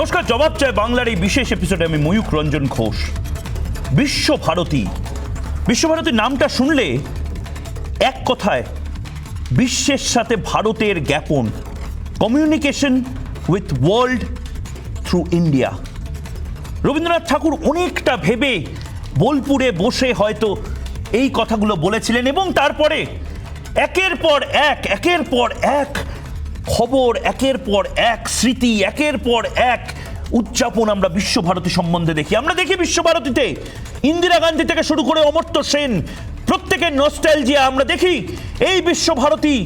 নমস্কার, জবাব চাই বাংলার এই বিশেষ এপিসোডে আমি ময়ূক রঞ্জন ঘোষ। বিশ্বভারতীর নামটা শুনলে এক কথায় বিশ্বের সাথে ভারতের জ্ঞাপন, communication with world through India. Rabindranath Thakur অনেকটা ভেবে বোলপুরে বসে হয়তো এই কথাগুলো বলেছিলেন এবং তারপরে একের পর এক খবর, একের পর এক স্মৃতি, একের পর এক উদযাপন আমরা বিশ্বভারতী সম্বন্ধে দেখি। আমরা দেখি বিশ্বভারতীতে ইন্দিরা গান্ধী থেকে শুরু করে অমর্ত্য সেন, প্রত্যেকের নস্টালজিয়া। আমরা দেখি এই বিশ্বভারতী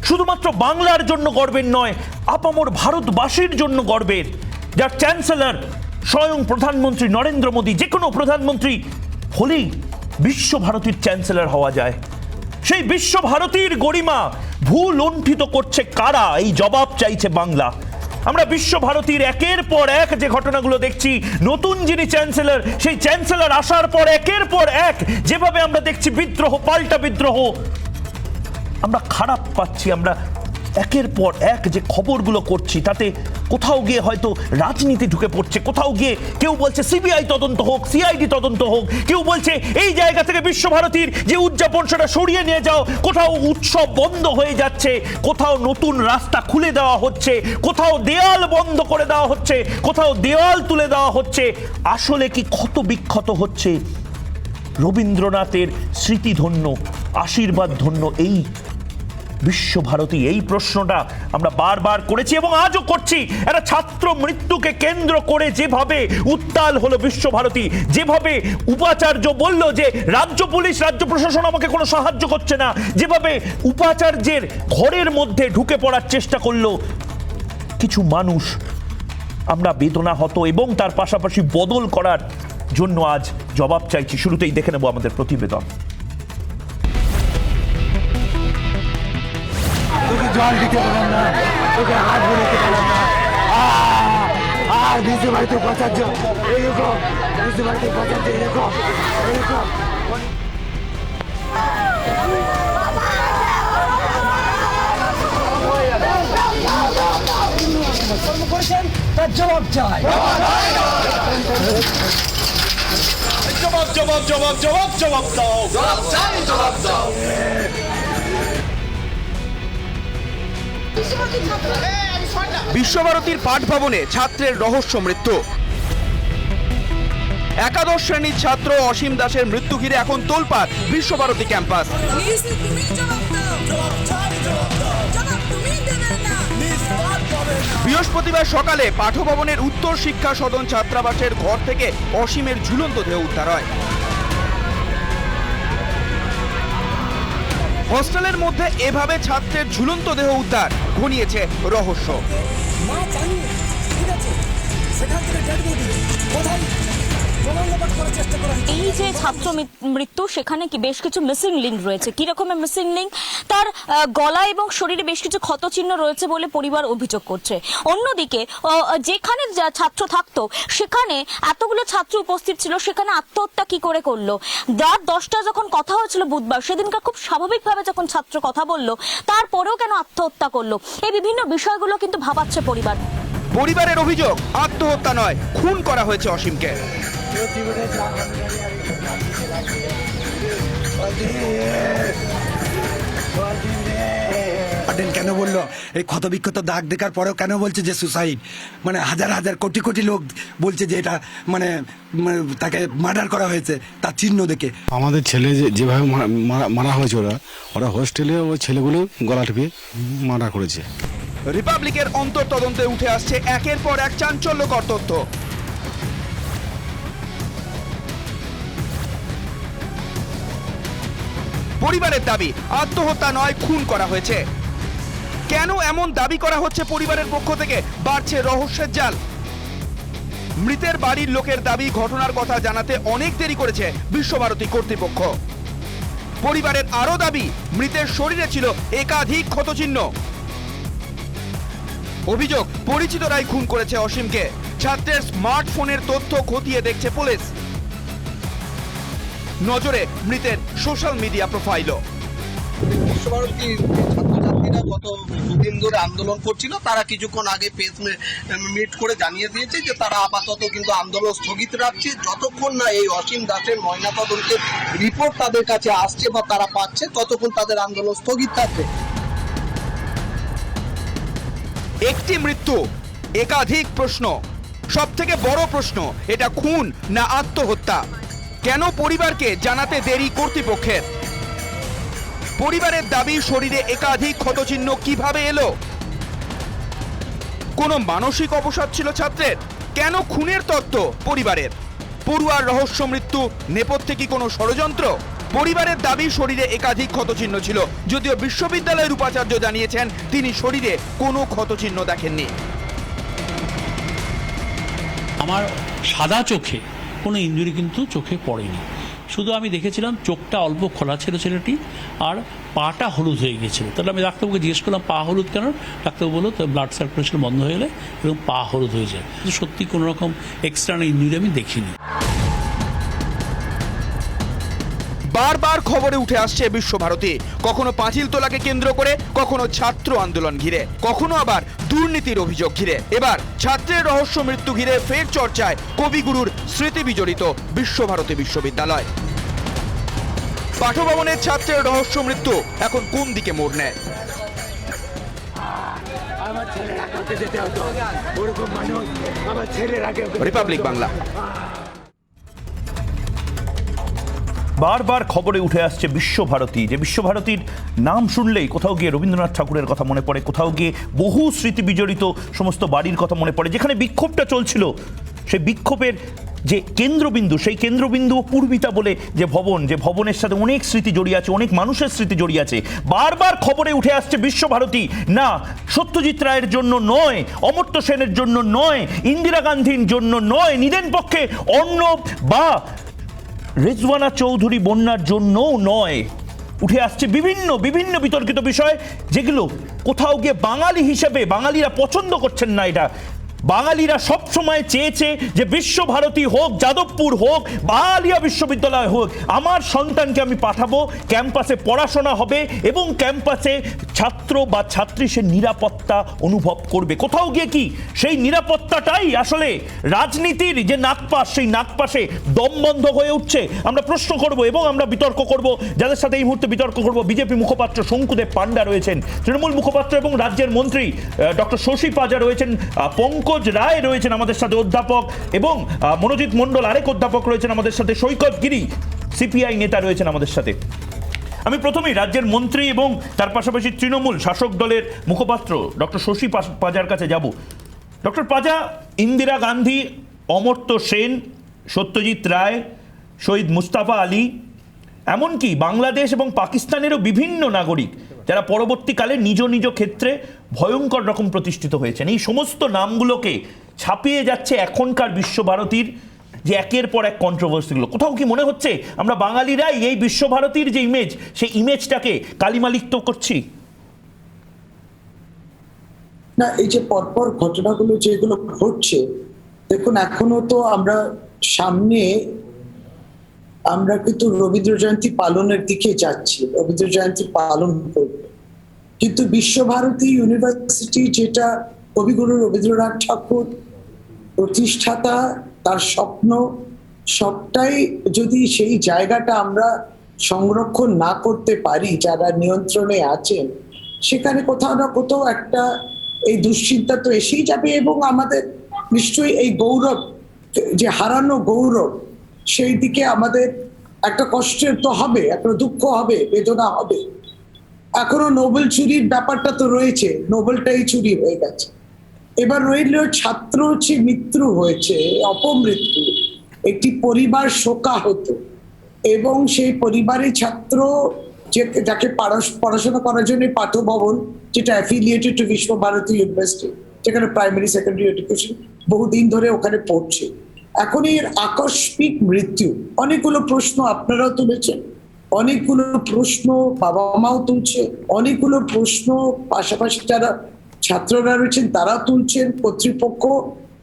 শুধুমাত্র বাংলার জন্য গর্বের নয়, আপামর ভারতবাসীর জন্য গর্বের, যার চ্যান্সেলর স্বয়ং প্রধানমন্ত্রী নরেন্দ্র মোদী। যে কোনো প্রধানমন্ত্রী হলেই বিশ্বভারতীর চ্যান্সেলর হওয়া যায়। সেই বিশ্বভারতীর গরিমা ভূলুণ্ঠিত করছে কারা? এই জবাব চাইছে বাংলা। আমরা বিশ্বভারতীর একের পর এক যে ঘটনাগুলো দেখছি, নতুন যিনি চ্যান্সেলর, সেই চ্যান্সেলর আসার পর একের পর এক যেভাবে আমরা দেখছি বিদ্রোহ, পাল্টা বিদ্রোহ, আমরা খারাপ পাচ্ছি। আমরা একের পর এক যে খবরগুলো করছি তাতে কোথাও গিয়ে হয়তো রাজনীতি ঢুকে পড়ছে, কোথাও গিয়ে কেউ বলছে সিবিআই তদন্ত হোক, সিআইডি তদন্ত হোক, কেউ বলছে এই জায়গা থেকে বিশ্বভারতীর যে উদযাপন সেটা সরিয়ে নিয়ে যাও, কোথাও উৎসব বন্ধ হয়ে যাচ্ছে, কোথাও নতুন রাস্তা খুলে দেওয়া হচ্ছে, কোথাও দেয়াল বন্ধ করে দেওয়া হচ্ছে, কোথাও দেওয়াল তুলে দেওয়া হচ্ছে। আসলে কি ক্ষত বিক্ষত হচ্ছে রবীন্দ্রনাথের স্মৃতিধন্য, আশীর্বাদ ধন্য এই বিশ্বভারতী? এই প্রশ্নটা আমরা বারবার করেছি এবং আজও করছি। একটা ছাত্র মৃত্যুকে কেন্দ্র করে যেভাবে উত্তাল হলো বিশ্বভারতী, যেভাবে উপাচার্য বলল যে রাজ্য পুলিশ, রাজ্য প্রশাসন আমাকে কোনো সাহায্য করছে না, যেভাবে উপাচার্যের ঘরের মধ্যে ঢুকে পড়ার চেষ্টা করলো কিছু মানুষ, আমরা বেদনাহত এবং তার পাশাপাশি বদল করার জন্য আজ জবাব চাইছি। শুরুতেই দেখে নেব আমাদের প্রতিবেদন। জল দিতে পারলাম না, তোকে হাত বোলাতে পারলাম না। আর বিশ্বভারতী উপাচার্য এরকম, বিশ্বভারতী উপাচার্য এরকম। করেছেন তার জবাব চাই। জবাব জবাব জবাব জবাব জবাব দাও, জবাব চাই, জবাব দাও। বিশ্বভারতীর পাঠ ভবনে ছাত্রের রহস্য মৃত্যু। একাদশ শ্রেণীর ছাত্র অসীম দাসের মৃত্যু ঘিরে এখন তোলপাড় বিশ্বভারতী ক্যাম্পাস। বৃহস্পতিবার সকালে পাঠভবনের উত্তর শিক্ষা সদন ছাত্রাবাসের ঘর থেকে অসীমের ঝুলন্ত দেহ উদ্ধার হয়। হোস্টেলের মধ্যে এভাবে ছাত্রের ঝুলন্ত দেহ উদ্ধার ঘনিয়েছে রহস্য। এই যে ছাত্র মৃত্যু, সেখানে কি বেশ কিছু মিসিং লিঙ্ক রয়েছে। কি রকমের মিসিং লিঙ্ক? তার গলা এবং শরীরে বেশ কিছু ক্ষতচিহ্ন রয়েছে বলে পরিবার অভিযোগ করছে। অন্যদিকে যেখানে ছাত্র থাকতো সেখানে এতগুলো ছাত্র উপস্থিত ছিল, সেখানে আত্মহত্যা কি করে করলো? রাত 10টায় যখন কথা হয়েছিল বুধবার, সেদিনকার খুব স্বাভাবিকভাবে যখন ছাত্র কথা বললো, তারপরেও কেন আত্মহত্যা করলো? এই বিভিন্ন বিষয়গুলো কিন্তু ভাবাচ্ছে পরিবার। পরিবারের অভিযোগ আত্মহত্যা নয়, খুন করা হয়েছে অসীমকে। কেন বললো এই ক্ষতবিক্ষত দাগ দেখার পরেও কেন বলছে যে সুসাইড? মানে হাজার হাজার কোটি কোটি লোক বলছে যে এটা মানে তাকে মার্ডার করা হয়েছে তার চিহ্ন দেখে। আমাদের ছেলে যেভাবে মারা হয়েছে, ওরা হোস্টেলে ওই ছেলেগুলো গলা টিপে মার্ডার করেছে। রিপাবলিকের অন্তর তদন্তে উঠে আসছে একের পর এক চাঞ্চল্যকর তথ্য। পরিবারের দাবি আত্মহত্যা নয়, খুন করা হয়েছে। কেন এমন দাবি করা হচ্ছে পরিবারের পক্ষ থেকে? বাড়ছে রহস্যের জাল। মৃতের বাড়ির লোকের দাবি ঘটনার কথা জানাতে অনেক দেরি করেছে বিশ্বভারতী কর্তৃপক্ষ। পরিবারের আরো দাবি মৃতের শরীরে ছিল একাধিক ক্ষতচিহ্ন। অভিযোগ পরিচিতরাই খুন করেছে অসীমকে। ছাত্রের স্মার্টফোনের তথ্য খতিয়ে দেখছে পুলিশ। নজরে মৃতের সোশ্যাল মিডিয়া প্রোফাইলও। বিশ্বভারতীর ছাত্রছাত্রী ছাত্রছাত্রীরা গত দুদিন ধরে আন্দোলন করছিল, তারা কিছুক্ষণ আগে প্রেস মিট করে জানিয়ে দিয়েছে যে তারা আপাতত কিন্তু আন্দোলন স্থগিত রাখছে যতক্ষণ না এই অসীম দাসের ময়নাতদন্তের রিপোর্ট তাদের কাছে আসছে বা তারা পাচ্ছে, ততক্ষণ তাদের আন্দোলন স্থগিত থাকবে। একটি মৃত্যু, একাধিক প্রশ্ন। সব থেকে বড় প্রশ্ন, এটা খুন না আত্মহত্যা? কেন পরিবারকে জানাতে দেরি কর্তৃপক্ষের? পরিবারের দাবি শরীরে একাধিক ক্ষতচিহ্ন কিভাবে এলো? কোনো মানসিক অবসাদ ছিল ছাত্রের? কেন খুনের তত্ত্ব পরিবারের? পড়ুয়ার রহস্য মৃত্যু, নেপথ্যে কি কোনো ষড়যন্ত্র? পরিবারের দাবি শরীরে একাধিক ক্ষতচিহ্ন ছিল, যদিও বিশ্ববিদ্যালয়ের উপাচার্য জানিয়েছেন তিনি শরীরে কোনো ক্ষতচিহ্ন দেখেননি। আমার সাদা চোখে কোনো ইনজুরি কিন্তু চোখে পড়েনি, শুধু আমি দেখেছিলাম চোখটা অল্প খোলা ছিল ছেলেটি, আর পাটা হলুদ হয়ে গিয়েছিল। তাহলে আমি ডাক্তারবাবুকে জিজ্ঞেস করলাম পা হলুদ কেন? ডাক্তারবাবু বললো তো ব্লাড সার্কুলেশন বন্ধ হয়ে গেলে এবং পা হলুদ হয়ে যায়। সত্যি কোনো রকম এক্সটার্নাল ইনজুরি আমি দেখিনি। বারবার খবরে উঠে আসছে বিশ্বভারতী, কখনো পাঁচিল তোলাকে কেন্দ্র করে, কখনো ছাত্র আন্দোলন ঘিরে, কখনো আবার দুর্নীতির অভিযোগ ঘিরে। এবার ছাত্রের রহস্য মৃত্যু ঘিরে ফের চর্চায় কবিগুরুর স্মৃতি বিজড়িত বিশ্বভারতী বিশ্ববিদ্যালয়। পাঠভবনের ছাত্রের রহস্য মৃত্যু এখন কোন দিকে মোড় নেয়? রিপাবলিক বাংলা। বারবার খবরে উঠে আসছে বিশ্বভারতী, যে বিশ্বভারতীর নাম শুনলেই কোথাও গিয়ে রবীন্দ্রনাথ ঠাকুরের কথা মনে পড়ে, কোথাও গিয়ে বহু স্মৃতি বিজড়িত সমস্ত বাড়ির কথা মনে পড়ে। যেখানে বিক্ষোভটা চলছিল, সেই বিক্ষোভের যে কেন্দ্রবিন্দু, সেই কেন্দ্রবিন্দু পূর্বিতা বলে যে ভবন, যে ভবনের সাথে অনেক স্মৃতি জড়িয়ে আছে, অনেক মানুষের স্মৃতি জড়িয়ে আছে। বারবার খবরে উঠে আসছে বিশ্বভারতী না সত্যজিৎ রায়ের জন্য নয়, অমর্ত্য সেনের জন্য নয়, ইন্দিরা গান্ধীর জন্য নয়, নিদেন পক্ষে অর্ণব বা রেজওয়ানা চৌধুরী বন্যার জন্যও নয়। উঠে আসছে বিভিন্ন বিভিন্ন বিতর্কিত বিষয়, যেগুলো কোথাও গিয়ে বাঙালি হিসেবে বাঙালিরা পছন্দ করছেন না। এটা বাঙালিরা সব সময় চেয়েছে যে বিশ্বভারতী হোক, যাদবপুর হোক, বা আলিয়া বিশ্ববিদ্যালয় হোক, আমার সন্তানকে আমি পাঠাবো, ক্যাম্পাসে পড়াশোনা হবে এবং ক্যাম্পাসে ছাত্র বা ছাত্রী সে নিরাপত্তা অনুভব করবে। কোথাও গিয়ে কি সেই নিরাপত্তাটাই আসলে রাজনীতির যে নাগপাশ, সেই নাগপাশে দমবন্ধ হয়ে উঠছে? আমরা প্রশ্ন করব এবং আমরা বিতর্ক করব। যাদের সাথে এই মুহূর্তে বিতর্ক করব, বিজেপি মুখপাত্র শঙ্কুদেব পান্ডা রয়েছেন, তৃণমূল মুখপাত্র এবং রাজ্যের মন্ত্রী ডক্টর শশী পাজা রয়েছেন, পঙ্কজ রায় রয়েছেন আমাদের সাথে অধ্যাপক, এবং মনোজিৎ মণ্ডল আরেক অধ্যাপক রয়েছেন আমাদের সাথে, সৈকত গিরি সিপিআই নেতা রয়েছেন আমাদের সাথে। আমি প্রথমেই রাজ্যের মন্ত্রী এবং তার পাশাপাশি তৃণমূল শাসক দলের মুখপাত্র ডক্টর শশী পাজার কাছে যাব। ডক্টর পাজা, ইন্দিরা গান্ধী, অমর্ত্য সেন, সত্যজিৎ রায়, শহীদ মুস্তাফা আলী, এমনকি বাংলাদেশ এবং পাকিস্তানেরও বিভিন্ন নাগরিক যারা পরবর্তীকালে নিজ নিজ ক্ষেত্রে ভয়ঙ্কর রকম প্রতিষ্ঠিত হয়েছেন, এই সমস্ত নামগুলোকে ছাপিয়ে যাচ্ছে এখনকার বিশ্বভারতীর যে একের পর এক কন্ট্রোভার্সিগুলো। কোথাও কি মনে হচ্ছে আমরা বাঙালিরাই এই বিশ্বভারতীর যে ইমেজ, সেই ইমেজটাকে কালিমালিপ্ত করছি? না, এই যে পরপর ঘটনাগুলো যেগুলো ঘটছে, দেখুন এখনো তো আমরা সামনে আমরা কিন্তু রবীন্দ্র জয়ন্তী পালনের দিকে যাচ্ছি, রবীন্দ্র জয়ন্তী পালন করব, কিন্তু বিশ্বভারতী ইউনিভার্সিটি যেটা কবিগুরু রবীন্দ্রনাথ ঠাকুর প্রতিষ্ঠাতা, তার স্বপ্ন, সবটাই যদি সেই জায়গাটা আমরা সংরক্ষণ না করতে পারি, যারা নিয়ন্ত্রণে আছেন, সেখানে কোথাও না কোথাও একটা এই দুশ্চিন্তা তো এসেই যাবে। এবং আমাদের নিশ্চয়ই এই গৌরব, যে হারানো গৌরব, সেই দিকে আমাদের একটা কষ্টের তো হবে, একটা দুঃখ হবে, বেদনা হবে। এখনো নোবেল চুরির ব্যাপারটা তো রয়েছে, নোবেলটাই চুরি হয়ে গেছে। এবার রইল ছাত্র হচ্ছে মৃত্যু হয়েছে, অপমৃত্যু, একটি পরিবার শোকাহত, এবং সেই পরিবারের ছাত্র যাকে পড়াশোনা করার জন্য পাঠভবন, যেটা অ্যাফিলিয়েটেড টু বিশ্বভারতী ইউনিভার্সিটি, যেখানে প্রাইমারি সেকেন্ডারি এডুকেশন বহুদিন ধরে ওখানে পড়ছে, এখন এর আকস্মিক মৃত্যু। অনেকগুলো প্রশ্ন আপনারাও তুলেছেন, অনেকগুলো প্রশ্ন বাবা মাও তুলছে, অনেকগুলো প্রশ্ন পাশাপাশি যারা ছাত্ররা রয়েছেন তারা তুলছেন, কর্তৃপক্ষ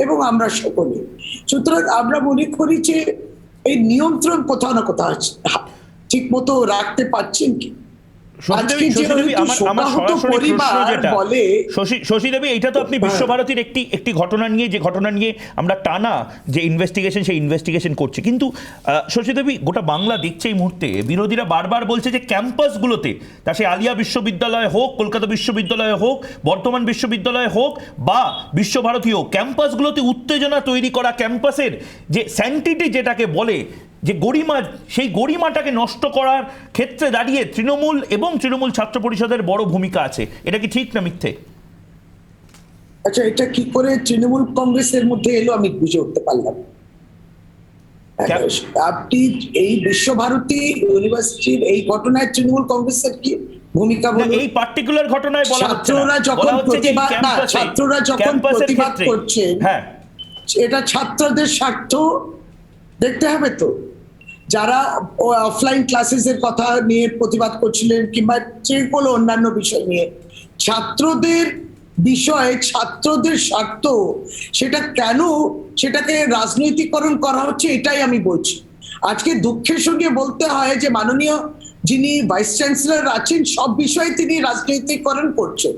এবং আমরা সকলে। সুতরাং আমরা মনে করি যে এই নিয়ন্ত্রণ কোথাও না কোথাও ঠিক মতো রাখতে পারছেন কি? শশী দেবী, আমার সরাসরি প্রশ্ন যেটা, শশী দেবী, এইটা তো আপনি বিশ্বভারতীর একটি ঘটনা নিয়ে, যে ঘটনা নিয়ে আমরা টানা যে ইনভেস্টিগেশন, সেই ইনভেস্টিগেশন করছি, কিন্তু শশী দেবী, গোটা বাংলা দেখছে এই মুহূর্তে বিরোধীরা বারবার বলছে যে ক্যাম্পাসগুলোতে, তা সে আলিয়া বিশ্ববিদ্যালয় হোক, কলকাতা বিশ্ববিদ্যালয় হোক, বর্ধমান বিশ্ববিদ্যালয় হোক বা বিশ্বভারতী হোক, ক্যাম্পাসগুলোতে উত্তেজনা তৈরি করা, ক্যাম্পাসের যে স্যান্টিটি যেটাকে বলে, যে গরিমা, সেই গরিমাটাকে নষ্ট করার ক্ষেত্রে দাঁড়িয়ে তৃণমূল এবং তৃণমূল ছাত্র পরিষদের বড় ভূমিকা আছে। এটা কি ঠিক না মিথ্যে? আচ্ছা, এটা কি করে তৃণমূল কংগ্রেসের মধ্যে এলো আমি বুঝে উঠতে পারলাম। আপনি এই বিশ্বভারতী ইউনিভার্সিটির এই ঘটনায় তৃণমূল কংগ্রেসের কি ভূমিকা বলুন? এই পার্টিকুলার ঘটনায় বলা হচ্ছে না, ছাত্ররা যখন প্রতিবাদ করছে, হ্যাঁ, এটা ছাত্রদের স্বার্থ দেখতে হবে তো। যারা অফলাইন ক্লাসেসের কথা নিয়ে প্রতিবাদ করছিলেন কিংবা যে কোনো অন্যান্য বিষয় নিয়ে, ছাত্রদের বিষয়ে ছাত্রদের স্বার্থ, সেটা কেন সেটাকে রাজনৈতিকরণ করা হচ্ছে, এটাই আমি বলছি। আজকে দুঃখের সঙ্গে বলতে হয় যে মাননীয় যিনি ভাইস চ্যান্সেলর আছেন, সব বিষয়ে তিনি রাজনৈতিকরণ করছেন।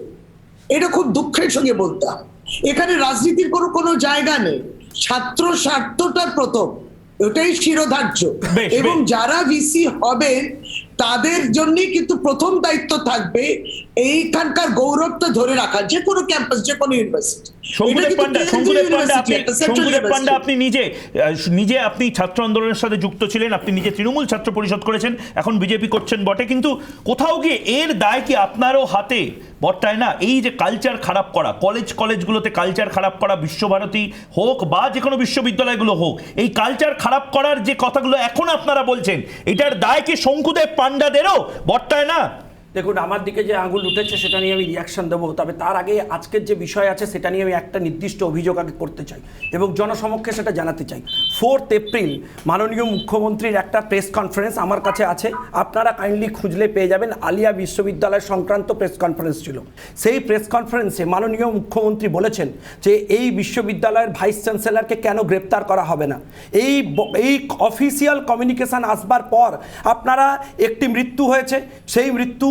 এটা খুব দুঃখের সঙ্গে বলতে হয়। এখানে রাজনীতির কোনো জায়গা নেই। ছাত্র স্বার্থটা প্রথম, ওটাই শিরোধার্য। এবং যারা ভিসি হবেন তাদের জন্যই কিন্তু প্রথম দায়িত্ব থাকবে এইখানকার গৌরবটা ধরে রাখা, যে কোনো ক্যাম্পাস, যে কোনো ইউনিভার্সিটি। শঙ্কুদেব পান্ডা, আপনি নিজে আপনি ছাত্র আন্দোলনের সাথে যুক্ত ছিলেন, আপনি নিজে তৃণমূল ছাত্র পরিষদ করেছেন, এখন বিজেপি করছেন বটে, কিন্তু কোথাও গিয়ে এর দায় কি আপনারও হাতে বর্তায় না? এই যে কালচার খারাপ করা, কলেজগুলোতে কালচার খারাপ করা, বিশ্বভারতী হোক বা যে কোনো বিশ্ববিদ্যালয়গুলো হোক, এই কালচার খারাপ করার যে কথাগুলো এখন আপনারা বলছেন, এটার দায় কি শঙ্কুদেব পান্ডাদেরও বর্তায় না? দেখুন, আমার দিকে যে আঙুল উঠেছে সেটা নিয়ে আমি রিয়াকশন দেবো, তবে তার আগে আজকের যে বিষয় আছে সেটা নিয়ে আমি একটা নির্দিষ্ট অভিযোগ আগে করতে চাই এবং জনসমক্ষে সেটা জানাতে চাই। 4 এপ্রিল মাননীয় মুখ্যমন্ত্রীর একটা প্রেস কনফারেন্স আমার কাছে আছে, আপনারা কাইন্ডলি খুঁজলে পেয়ে যাবেন। আলিয়া বিশ্ববিদ্যালয় সংক্রান্ত প্রেস কনফারেন্স ছিল। সেই প্রেস কনফারেন্সে মাননীয় মুখ্যমন্ত্রী বলেছেন যে এই বিশ্ববিদ্যালয়ের ভাইস চ্যান্সেলরকে কেন গ্রেপ্তার করা হবে না। এই অফিসিয়াল কমিউনিকেশন আসবার পর আপনারা একটি মৃত্যু হয়েছে, সেই মৃত্যু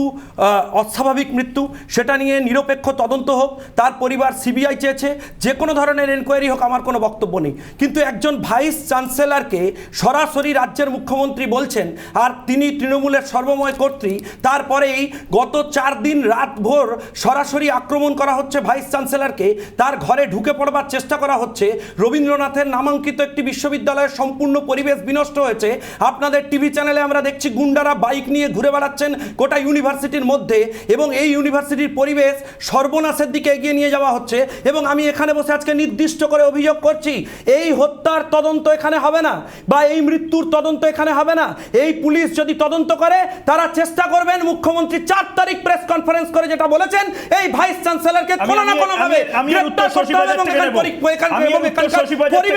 অস্বাভাবিক মৃত্যু, সেটা নিয়ে নিরপেক্ষ তদন্ত হোক, তার পরিবার সিবিআই চেয়েছে, যে কোনো ধরনের এনকোয়ারি হোক, আমার কোনো বক্তব্য নেই। কিন্তু একজন ভাইস চ্যান্সেলরকে সরাসরি রাজ্যের মুখ্যমন্ত্রী বলছেন, আর তিনি তৃণমূলের সর্বময় কর্ত্রী, তারপরেই গত 4 দিন রাতভর সরাসরি আক্রমণ করা হচ্ছে ভাইস চ্যান্সেলরকে, তার ঘরে ঢুকে পড়বার চেষ্টা করা হচ্ছে। রবীন্দ্রনাথের নামাঙ্কিত একটি বিশ্ববিদ্যালয়ের সম্পূর্ণ পরিবেশ বিনষ্ট হয়েছে। আপনাদের টিভি চ্যানেলে আমরা দেখছি গুন্ডারা বাইক নিয়ে ঘুরে বেড়াচ্ছেন গোটা ইউনিভার্সিটির মধ্যে, এবং এই ইউনিভার্সিটির পরিবেশ সর্বনাশের দিকে এগিয়ে নিয়ে যাওয়া হচ্ছে। এবং আমি এখানে বসে আজকে নির্দিষ্ট করে অভিযোগ করছি, এই হত্যার তদন্ত এখানে হবে না, বা এই মৃত্যুর তদন্ত এখানে হবে না। এই পুলিশ যদি তদন্ত করে, তারা চেষ্টা করবেন মুখ্যমন্ত্রী 4 তারিখ প্রেস কনফারেন্স করে যেটা বলেছেন, এই ভাইস চ্যান্সেলরকে কোনো না কোনো ভাবে গ্রেফতার করতে হবে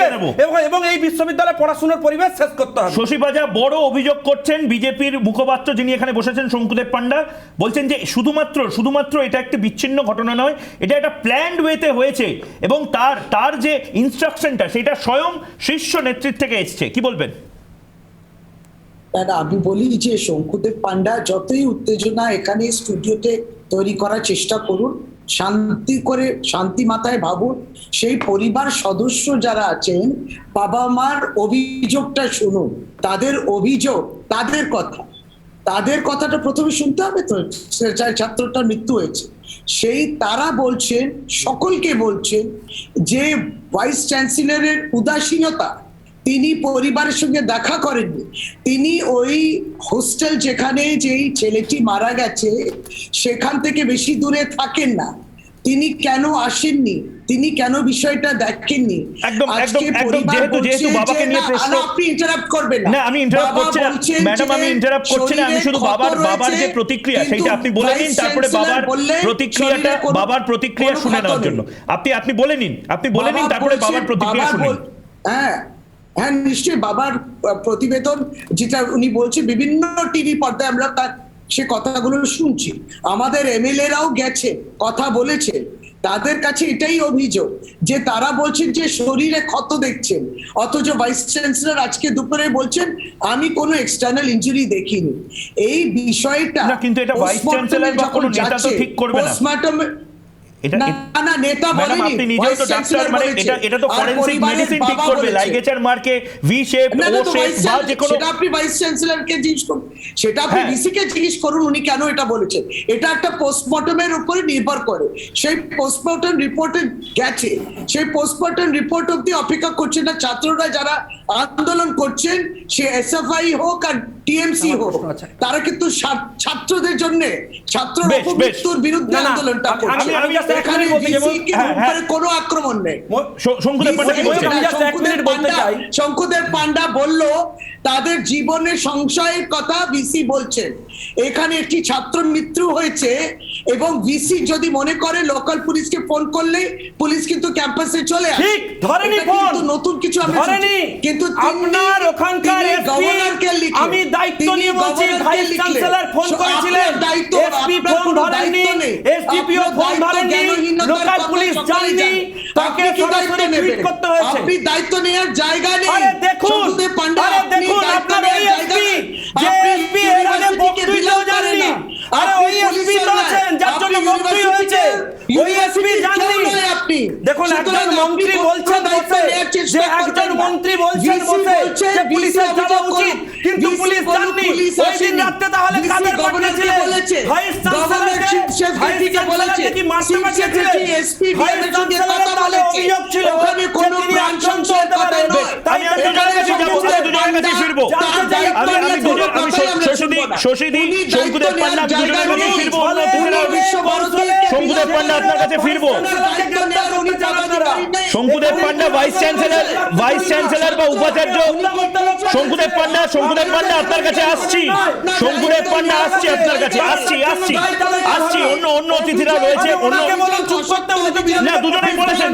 এবং এই বিশ্ববিদ্যালয়ে পড়াশোনার পরিবেশ শেষ করতে হবে। শশীবাজা বড় অভিযোগ করছেন বিজেপির মুখপাত্র যিনি এখানে বসেছেন, শঙ্কুদেব পান্ডা, বলছেন যে শুধুমাত্র এটা একটা বিচ্ছিন্ন ঘটনা নয়, এটা একটা প্ল্যান্ড ওয়েতে হয়েছে এবং তার যে ইনস্ট্রাকশনটা সেটা স্বয়ং শীর্ষ নেতৃত্ব থেকে এসেছে। কি বলবেন? আমি বলি যে শঙ্কুদেব পান্ডা যতই উত্তেজনা এখানে স্টুডিওতে তৈরি করার চেষ্টা করুন, শান্তি মাথায় ভাবুন, সেই পরিবার সদস্য যারা আছেন, বাবা মার অভিযোগটা শুনুন, তাদের অভিযোগ, তাদের কথাটা প্রথমে শুনতে হবে তো। ছাত্রটার মৃত্যু হয়েছে, তারা বলছেন, সকলকে বলছেন যে ভাইস চ্যান্সেলরের উদাসীনতা, তিনি পরিবারের সঙ্গে দেখা করেননি, তিনি ওই হোস্টেল যেখানে যেই ছেলেটি মারা গেছে সেখান থেকে বেশি দূরে থাকেন না, তিনি কেন আসেননি, তিনি কেন বিষয়টা দেখেননি। যেহেতু বাবাকে নিয়ে প্রশ্ন, আপনি ইন্টারাপ্ট করবেন না। আমি ইন্টারাপ্ট করছি না ম্যাডাম, আমি ইন্টারাপ্ট করছি না, আমি শুধু বাবার যে প্রতিক্রিয়া সেটা আপনি বলে নিন, তারপরে বাবার প্রতিক্রিয়া শুনে নেওয়ার জন্য আপনি বলে নিন, তারপরে বাবার প্রতিক্রিয়া শুনুন। হ্যাঁ, নিশ্চয়ই বাবার প্রতিবেদন যেটা উনি বলছেন, বিভিন্ন টিভি পর্দায় আমরা সে কথাগুলো শুনছি, আমাদের এমএলএ রাও গেছে, কথা বলেছে, তাদের কাছে এটাই অভিযোগ যে তারা বলছেন যে শরীরে ক্ষত দেখছেন, অথচ ভাইস চ্যান্সেলর আজকে দুপুরে বলছেন আমি কোনো এক্সটার্নাল ইনজুরি দেখিনি। এই বিষয়টা না, কিন্তু এটা ভাইস চ্যান্সেলর বা কোনো নেতা তো ঠিক করবে না। পোস্টমর্টম এটা না নেতা ম্যাডাম বলেনি, আপনি নিজেও তো ডাক্তার, মানে এটা তো ফরেনসিক মেডিসিন ঠিক করবে, লাইগেচার মার্কে ভি শেপ ও শেপ বা যে কোনো। সেটা আপনি ভাইস চ্যান্সেলরকে জিজ্ঞেস করুন, সেটা আপনি ভিসি কে জিজ্ঞেস করুন উনি কেন এটা বলেছেন। এটা একটা পোস্টমর্টমের উপরে নির্ভর করে, সেই পোস্টমর্টম রিপোর্টে গেছে, সেই পোস্টমর্টম রিপোর্ট অব্দি অপেক্ষা করছে না ছাত্ররা যারা আন্দোলন করছেন, সে এসএফআই হোক আর টিএমসি হোক, তারা কিন্তু ছাত্রদের জন্য ছাত্র মৃত্যুর বিরুদ্ধে আন্দোলনটা করছে। এখানে ভিসি কে উপরে কোনো আক্রমণ নেই। শঙ্কুদেব পান্ডা কি বলছেন? শঙ্কুদেব পান্ডা বলল তাদের জীবনের সংশয়ের কথা ভিসি বলছেন। এখানে একটি ছাত্র মৃত্যু হয়েছে এবং ভিসি যদি মনে করে লোকাল পুলিশকে ফোন করলে পুলিশ কিন্তু ক্যাম্পাসে চলে আসে। ঠিক ধরেনি ফোন, নতুন কিছু আমরা ধরেনি, কিন্তু আপনার ওখানকার গভর্নরকে লিখে, আমি দায়িত্ব নিয়ে বলছি ভাইস চ্যান্সেলর ফোন করেছিলেন, এসপি ফোন ধরেননি, এসডিপিও ফোন ধরেননি, লোকাল পুলিশ জানেনি, তাকে সরাসরি টুইট করতে হয়েছে। আপনি দায়িত্ব নেওয়ার জায়গা নেই। আরে দেখুন, আরে দেখুন আপনার ওই এসপি, যে এসপি এর আগে বক্তৃতাও জানেনি, আরে ওই এসপি তো আছেন যার জন্য বক্তৃতা হয়েছে, ওই এসপি জানেনি। দেখুন একজন মন্ত্রী বলছেন বসে, যে একজন মন্ত্রী বলছেন বসে যে পুলিশের যাওয়া উচিত, কিন্তু পুলিশ জানেনি। ওই দিন রাতে তাহলে কাদের পাঠিয়েছিলেন? ভাইস চ্যান্সেলরকে কি মারতে পাঠিয়েছিলেন? ভাইস চ্যান্সেলরের তাহলে অভিযোগ ছিল যে তিনি আক্রান্ত হতে পারেন। আমি দুজনের কাছে যাবো, দুজনের কাছে ফিরবো। শশীদি, শঙ্কুদেব পান্ডা, দুজনের কাছে ফিরবো। শঙ্কুদেব পান্ডা আপনার কাছে ফিরবো। শঙ্কুদেব পান্ডা ভাইস চ্যান্সেলর বা উপাচার্য। শঙ্কুদেব পান্ডা আপনার কাছে আসছি। শঙ্কুদেব পান্ডা আসছি আপনার কাছে, আসছি। অন্য অতিথিরা রয়েছে, না দুজনেই বলেছেন।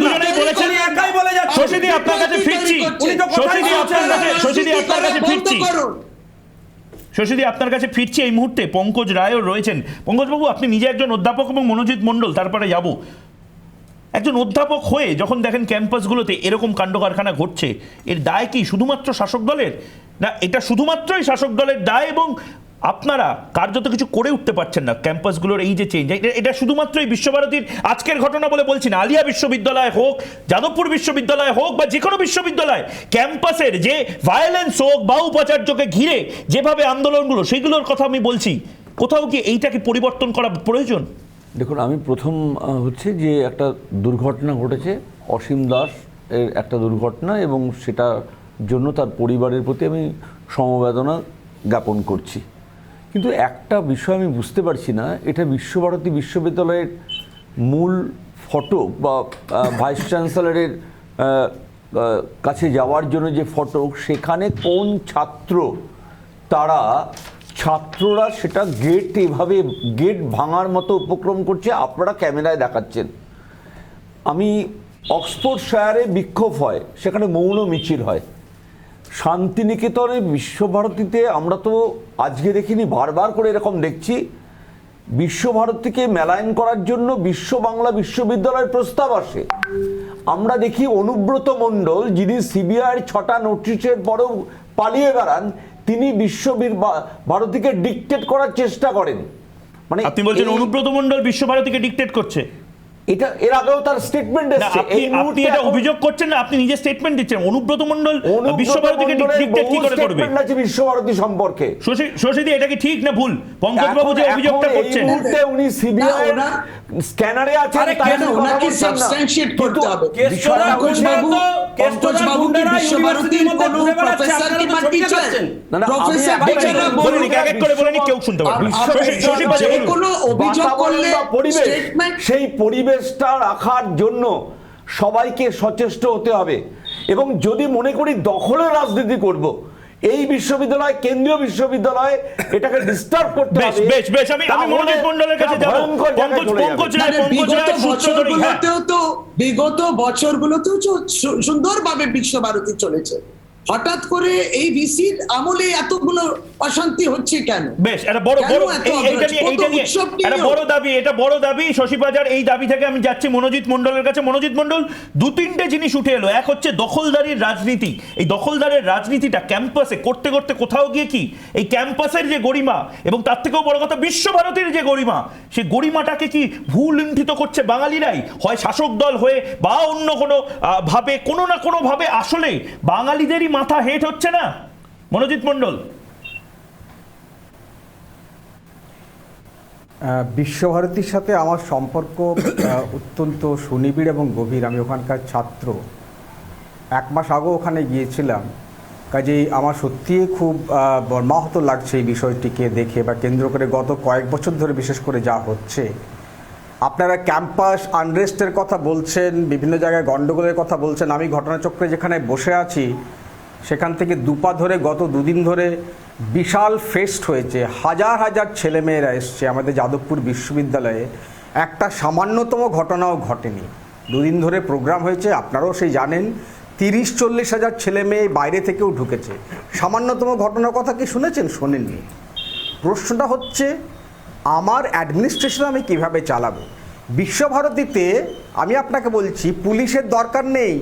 শশীদি আপনার কাছে ফিরছি। শশীদি আপনার কাছে ফিরছি এই মুহূর্তে। পঙ্কজ রায়ও রয়েছেন। পঙ্কজবাবু, আপনি নিজে একজন অধ্যাপক এবং মনোজিৎ মণ্ডল, তারপরে যাব। একজন অধ্যাপক হয়ে যখন দেখেন ক্যাম্পাসগুলোতে এরকম কাণ্ড কারখানা ঘটছে, এর দায় কি শুধুমাত্র শাসক দলের? না, এটা শুধুমাত্রই শাসক দলের দায় এবং আপনারা কার্যত কিছু করে উঠতে পারছেন না ক্যাম্পাসগুলোর এই যে চেঞ্জ, এটা শুধুমাত্রই বিশ্বভারতীর আজকের ঘটনা বলে বলছি না। আলিয়া বিশ্ববিদ্যালয় হোক, যাদবপুর বিশ্ববিদ্যালয় হোক বা যে কোনো বিশ্ববিদ্যালয়, ক্যাম্পাসের যে ভায়োলেন্স হোক বা উপাচার্যকে ঘিরে যেভাবে আন্দোলনগুলো, সেগুলোর কথা আমি বলছি। কোথাও কি এইটাকে পরিবর্তন করা প্রয়োজন? দেখুন, আমি প্রথম হচ্ছে যে একটা দুর্ঘটনা ঘটেছে, অসীম দাস এর একটা দুর্ঘটনা, এবং সেটার জন্য তার পরিবারের প্রতি আমি সমবেদনা জ্ঞাপন করছি। কিন্তু একটা বিষয় আমি বুঝতে পারছি না, এটা বিশ্বভারতী বিশ্ববিদ্যালয়ের মূল ফটক বা ভাইস চ্যান্সেলরের কাছে যাওয়ার জন্য যে ফটক, সেখানে কোন ছাত্ররা সেটা এভাবে গেট ভাঙার মতো উপক্রম করছে, আপনারা ক্যামেরায় দেখাচ্ছেন। আমি অক্সফোর্ডশায়ারে বিক্ষোভ হয়, সেখানে মৌন মিছিল হয়। শান্তিনিকেতনে বিশ্বভারতীতে আমরা তো আজকে দেখিনি, বারবার করে এরকম দেখছি, বিশ্বভারতীকে মেলায়ন করার জন্য বিশ্ব বাংলা বিশ্ববিদ্যালয়ের প্রস্তাব আসে। আমরা দেখি অনুব্রত মণ্ডল, যিনি সিবিআইয়ের 6টা নোটিশের পরেও পালিয়ে বেড়ান, তিনি বিশ্বভারতীকে ডিকটেট করার চেষ্টা করেন। মানে আপনি বলছেন অনুব্রত মণ্ডল বিশ্বভারতীকে ডিকটেট করছে? এটা এর আগেও তার স্টেটমেন্ট এসেছে। আপনি এটা অভিযোগ করছেন না, আপনি নিজে স্টেটমেন্ট দিচ্ছেন। অনুব্রত মণ্ডল বিশ্বভারতীকে ডিকটেট কি করে করবে? বিশ্বভারতী সম্পর্কে শশীদি, এটা কি ঠিক না ভুল? পঙ্কজবাবু যে অভিযোগটা করছেন, এই মুহূর্তে উনি সিবিআই স্ক্যানারে আছেন, ওনাকে সাবস্ট্যান্সিয়েট করতে হবে। পঙ্কজবাবু কি বিশ্বভারতীর কোনো প্রফেসরকে পাঠিয়েছেন? প্রফেসর বেচারা বলুন, এক এক করে বলেনি, কেউ শুনতে পারবে না। যে কোনো অভিযোগ করলে স্টেটমেন্ট, সেই পরিবেশটা রাখার জন্য সবাইকে সচেষ্ট হতে হবে। এবং যদি মনে করি দখলের রাজনীতি করব, এই বিশ্ববিদ্যালয় কেন্দ্রীয় বিদ্যালয়, এটাকে ডিস্টার্ব করতে হবে। বেশ আমি মনোজিৎ মণ্ডলের কাছে যাব। বিগত বছরগুলোতেও সুন্দরভাবে বিশ্বভারতী চলেছে, হঠাৎ করে এই ভিসির আমলে এতগুলো অশান্তি হচ্ছে কেন? বেশ, এটা বড় কেন বড় এত এইটা নিয়ে অগ্রজ? কত উৎসব নিয়ে? এটা বড় দাবি, এটা বড় দাবি শশী বাজার। এই দাবি থেকে আমি যাচ্ছি মনোজিৎ মণ্ডলের কাছে। মনোজিৎ মণ্ডল, 2-3টে জিনিস উঠে এলো। এক হচ্ছে দখলদারির রাজনীতি। এই দখলদারের রাজনীতিটা ক্যাম্পাসে করতে করতে কোথাও গিয়ে কি এই ক্যাম্পাসের যে গরিমা এবং তার থেকেও বড় কথা বিশ্বভারতীর যে গরিমা, সেই গরিমাটাকে কি ভুল লুণ্ঠিত করছে বাঙালিরাই, হয় শাসক দল হয়ে বা অন্য কোনো ভাবে, কোনো না কোনো ভাবে আসলে বাঙালিদেরই মাথা হেট হচ্ছে না? মনোজিৎ মণ্ডল। বিশ্বভারতীর সাথে আমার সম্পর্ক অত্যন্ত সুনিবিড় এবং গভীর। আমি ওখানকার ছাত্র, 1 মাস আগেও ওখানে গিয়েছিলাম। কাজেই আমার সত্যিই খুব মর্মাহত লাগছে এই বিষয়টিকে দেখে বা কেন্দ্র করে গত কয়েক বছর ধরে বিশেষ করে যা হচ্ছে। আপনারা ক্যাম্পাস আনরেস্টের কথা বলছেন, বিভিন্ন জায়গায় গণ্ডগোলের কথা বলছেন। আমি ঘটনাচক্রে যেখানে বসে আছি সেখান থেকে দুপা ধরে গত 2 দিন ধরে বিশাল ফেস্ট হয়েছে। হাজার হাজার ছেলেমেয়েরা এসছে আমাদের যাদবপুর বিশ্ববিদ্যালয়ে। একটা সামান্যতম ঘটনাও ঘটেনি। 2 দিন ধরে প্রোগ্রাম হয়েছে, আপনারাও সেই জানেন। 30-40 হাজার ছেলে মেয়ে বাইরে থেকেও ঢুকেছে। সামান্যতম ঘটনার কথা কি শুনেছেন? শোনেননি। প্রশ্নটা হচ্ছে আমার অ্যাডমিনিস্ট্রেশন আমি কিভাবে চালাবো? বিশ্বভারতীতে আমি আপনাকে বলছি পুলিশের দরকার নেই,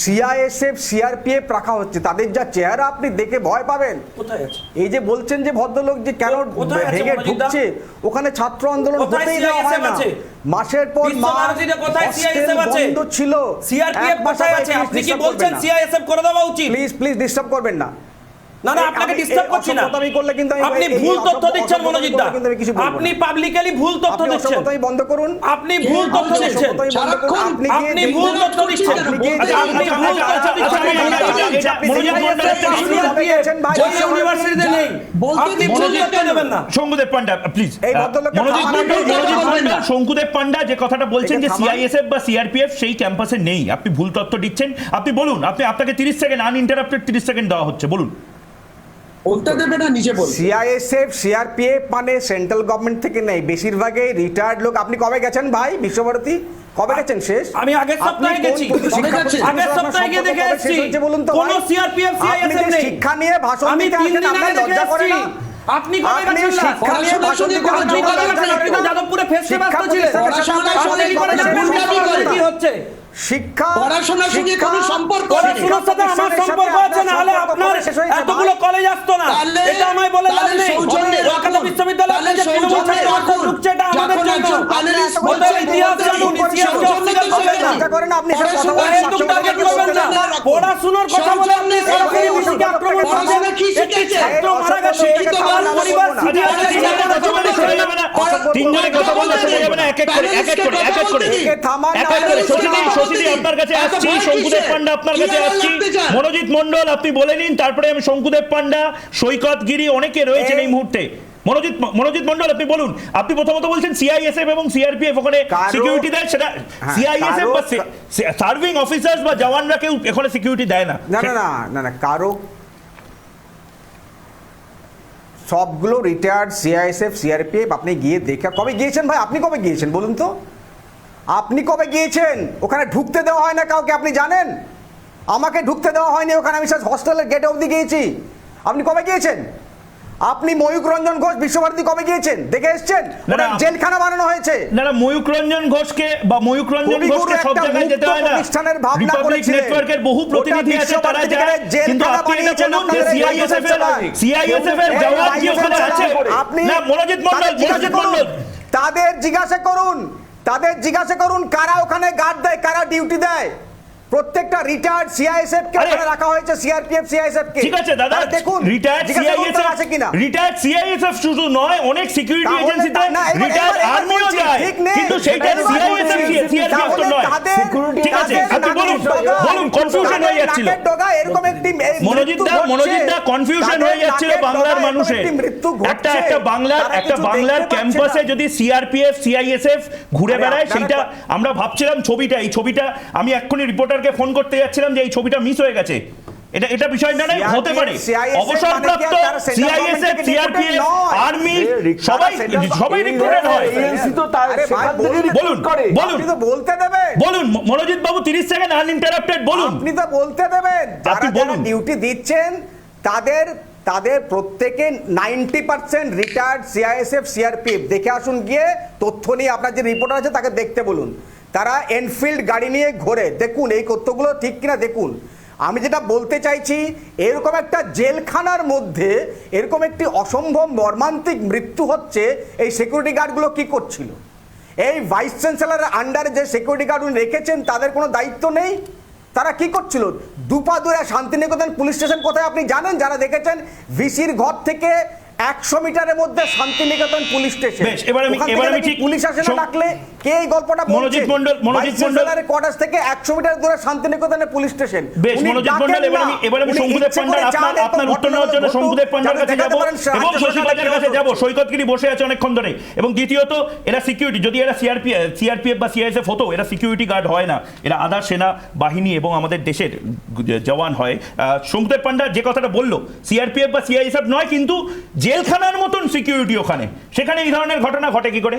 সিআইএসএফ সিআরপিএফ রাখা হচ্ছে। তাদের যা চেহারা আপনি দেখে ভয় পাবেন। কোথায় আছে? এই যে বলছেন যে ভদ্রলোক যে কেন কোথায় আছে ভেঙে মনোজিৎ দা? ঢুকছে, ওখানে ছাত্র আন্দোলন কোথায় হতেই দেওয়া হয় CISF না। আছে? মাসের পর মাস বিশ্বভারতীতে কোথায় hostel CISF আছে? বন্ধ ছিল। সিআরপিএফ কোথায় আছে? আপনি কি বলছেন সিআইএসএফ করে দেওয়া উচিত? প্লিজ ডিস্টার্ব করবেন না। না না, আপনাকে ডিস্টার্ব করছি না। আপনি ভুল তথ্য দিচ্ছেন মনোজিৎ দা। আপনি পাবলিকলি ভুল তথ্য দিচ্ছেন। বন্ধ করুন। আপনি ভুল তথ্য দিচ্ছেন। আপনি ভুল তথ্য দিচ্ছেন। ইউনিভার্সিটিতে নেই, আপনি ভুল তথ্য দেবেন না। শঙ্কুদেব পান্ডা প্লিজ। শঙ্কুদেব পান্ডা যে কথাটা বলছেন যে সিআইএসএফ বা সিআরপিএফ সেই ক্যাম্পাসে নেই, আপনি ভুল তথ্য দিচ্ছেন। আপনি বলুন, আপনাকে 30 সেকেন্ড আনইন্টারাপ্টেড 30 সেকেন্ড দেওয়া হচ্ছে, বলুন। বলতে দেবে না, নিজে বল। সিআইএসএফ সিআরপিএফ মানে সেন্ট্রাল গভর্নমেন্ট থেকে নেই, বেশিরভাগই রিটায়ার্ড লোক। আপনি কবে গেছেন ভাই বিশ্বভারতী? কবে গেছেন শেষ? আমি আগের সপ্তাহে গেছি। আগের সপ্তাহে গিয়ে দেখে এসেছি। বলুন তো কোন সিআরপিএফ সিআইএসএফ নেই। শিক্ষা নিয়ে ভাষণ আমি দিতে 3 দিন আসেন, আগে লজ্জা করে না? আপনি কবে গেছেন? শিক্ষা নিয়ে ভাষণ দিতে আপনি তো যাদবপুরে ফেস্টে ব্যস্ত ছিলেন। কি হচ্ছে? শিক্ষা পড়াশোনার সঙ্গে কোনো সম্পর্ক নেই। পড়াশোনার সাথে আমার সম্পর্ক আছে, না হলে আপনার এতগুলো কলেজ আসতো না। এটা আমায় বলে লাভ নেই। কলকাতা বিশ্ববিদ্যালয়ে যে তৃণমূল ছাত্র ঢুকছে, এটা আমাদের জন্য। ওদের ইতিহাস জানুন, ইতিহাসকে অস্বীকার করবেন না। পড়াশোনার কথা বলে আপনি সরাসরি মিশিকে আক্রমণ করছেন। একটি ছাত্র মারা গেছে, তার পরিবার তিনজনে কথা বলতে শোনা যাবে না, এক এক করে শশীদি আপনার কাছে আসছি, শঙ্কুদেব পান্ডা আপনার কাছে আসছি, মনোজিৎ মণ্ডল আপনি বলে নিন, তারপরে আমি শঙ্কুদেব পান্ডা, সৈকত গিরি অনেকে রয়েছেন এই মুহূর্তে। মনোজিৎ মণ্ডল আপনি বলুন। আপনি প্রথমত বলছেন সিআইএসএফ এবং সিআরপিএফ ওখানে সিকিউরিটি দেয়, সেটা সিআইএসএফ বা সার্ভিং অফিসার্স বা জওয়ানরা কেউ এখানে সিকিউরিটি দেয় না। না কারো সবগুলো রিটায়ার্ড সিআইএসএফ সিআরপিএফ। আপনি গিয়ে দেখে কবে গিয়েছেন ভাই? আপনি কবে গিয়েছেন বলুন তো? আপনি কবে গিয়েছেন? ওখানে ঢুকতে দেওয়া হয় না কাউকে, আপনি জানেন? আমাকে ঢুকতে দেওয়া হয়নি ওখানে, আমি হস্টেলের গেটে অবধি গিয়েছি। আপনি কবে গিয়েছেন? আপনি ময়ূক রঞ্জন ঘোষ বিশ্বভারতী কবে গিয়েছেন? দেখে এসেছেন? ওটা জেলখানা বানানো হয়েছে। না ময়ূক রঞ্জন ঘোষকে সব জায়গায় যেতে হয় না। রিপাবলিক নেটওয়ার্কের বহু প্রতিনিধি আছে, তারা যায়। কিন্তু আপনি এটা বলুন যে সিআইএসএফ এর জওয়ান কি ওখানে আছে? না মনোজিৎ মণ্ডল তাদের জিজ্ঞাসা করুন কারা ওখানে গার্ড দেয়, কারা ডিউটি দেয়। প্রত্যেকটা রিটায়ার্ড সিআইএসএফ কে ওখানে রাখা হয়েছে, সিআরপিএফ সিআইএসএফ কে। ঠিক আছে দাদা, দেখুন রিটায়ার্ড সিআইএসএফ আছে কিনা? রিটায়ার্ড সিআইএসএফ শুধু নয়, অনেক সিকিউরিটি এজেন্সিতে রিটায়ার্ড আর্মিও যায়, কিন্তু সেইটা সিআইএসএফ সিআরপিএফ তো নয়। ঠিক আছে, আপনি বলুন কনফিউশন হয়ে যাচ্ছিল এরকম একটি মনোজিৎ দা কনফিউশন হয়ে যাচ্ছিল বাংলার মানুষের। একটা বাংলার ক্যাম্পাসে যদি সিআরপিএফ সিআইএসএফ ঘুরে বেড়ায়, সেইটা আমরা ভাবছিলাম এই ছবিটা আমি এক্ষুনি রিপোর্টারকে ফোন করতে যাচ্ছিলাম যে এই ছবিটা মিস হয়ে গেছে। এটা বিষয় না হতে পারে। অবসরপ্রাপ্ত সিআইএসএফ সিআরপিএফ আর্মি সবাই রিক্রুটেড হয়। বলতে দেবে বলুন মনোজিৎ বাবু 30 সেকেন্ড আনইন্টারাপ্টেড বলুন। আপনি তো বলতে দেবেন। আপনি যারা বলুন। ডিউটি দিচ্ছেন তাদের প্রত্যেকে 90% রিটায়ার্ড সিআইএসএফ সিআরপিএফ। দেখে আসুন গিয়ে, তথ্য নিয়ে আপনার যে রিপোর্টার আছে তাকে দেখতে বলুন। তারা এনফিল্ড গাড়ি নিয়ে ঘোরে, দেখুন এই তথ্যগুলো ঠিক কিনা দেখুন। আমি যেটা বলতে চাইছি, এরকম একটা জেলখানার মধ্যে এরকম একটি অসম্ভব মর্মান্তিক মৃত্যু হচ্ছে, এই সিকিউরিটি গার্ডগুলো কি করছিল? এই ভাইস চ্যান্সেলরের আন্ডারে যে সিকিউরিটি গার্ড উনি রেখেছেন তাদের কোনো দায়িত্ব নেই? তারা কি করছিল? দুপাদুরা শান্তিনিকেতন পুলিশ স্টেশন কোথায় আপনি জানেন? যারা দেখেছেন, ভিসির ঘর থেকে 100 মিটারের মধ্যে শান্তিনিকেতন পুলিশ স্টেশন। বেশ, এবার আমি ঠিক পুলিশ আসে না ডাকলে কে এই গল্পটা বলছে? মনোজিৎ মণ্ডল কোয়ার্টার্স থেকে 100 মিটার দূরে শান্তিনিকেতনের পুলিশ স্টেশন। বেশ মনোজিৎ মণ্ডল, এবার আমি শঙ্কুদেব পান্ডার আপনার উত্তর নেওয়ার জন্য শঙ্কুদেব পান্ডার কাছে যাব এবং শশীবাজার কাছে যাব। সৈকতগিরি বসে আছে অনেকক্ষণ ধরে। এবং দ্বিতীয়ত, এরা সিকিউরিটি, যদি এরা সিআরপিএফ বা সিআইএসএফ হতো, এরা সিকিউরিটি গার্ড হয় না, এরা আধা সেনা বাহিনী এবং আমাদের দেশের জওয়ান হয়। শঙ্কুদেব পান্ডা যে কথাটা বললো, সিআরপিএফ বা সিআইএসএফ নয়, কিন্তু জেলখানার মতন সিকিউরিটি ওখানে, সেখানে এই ধরনের ঘটনা ঘটে কি করে?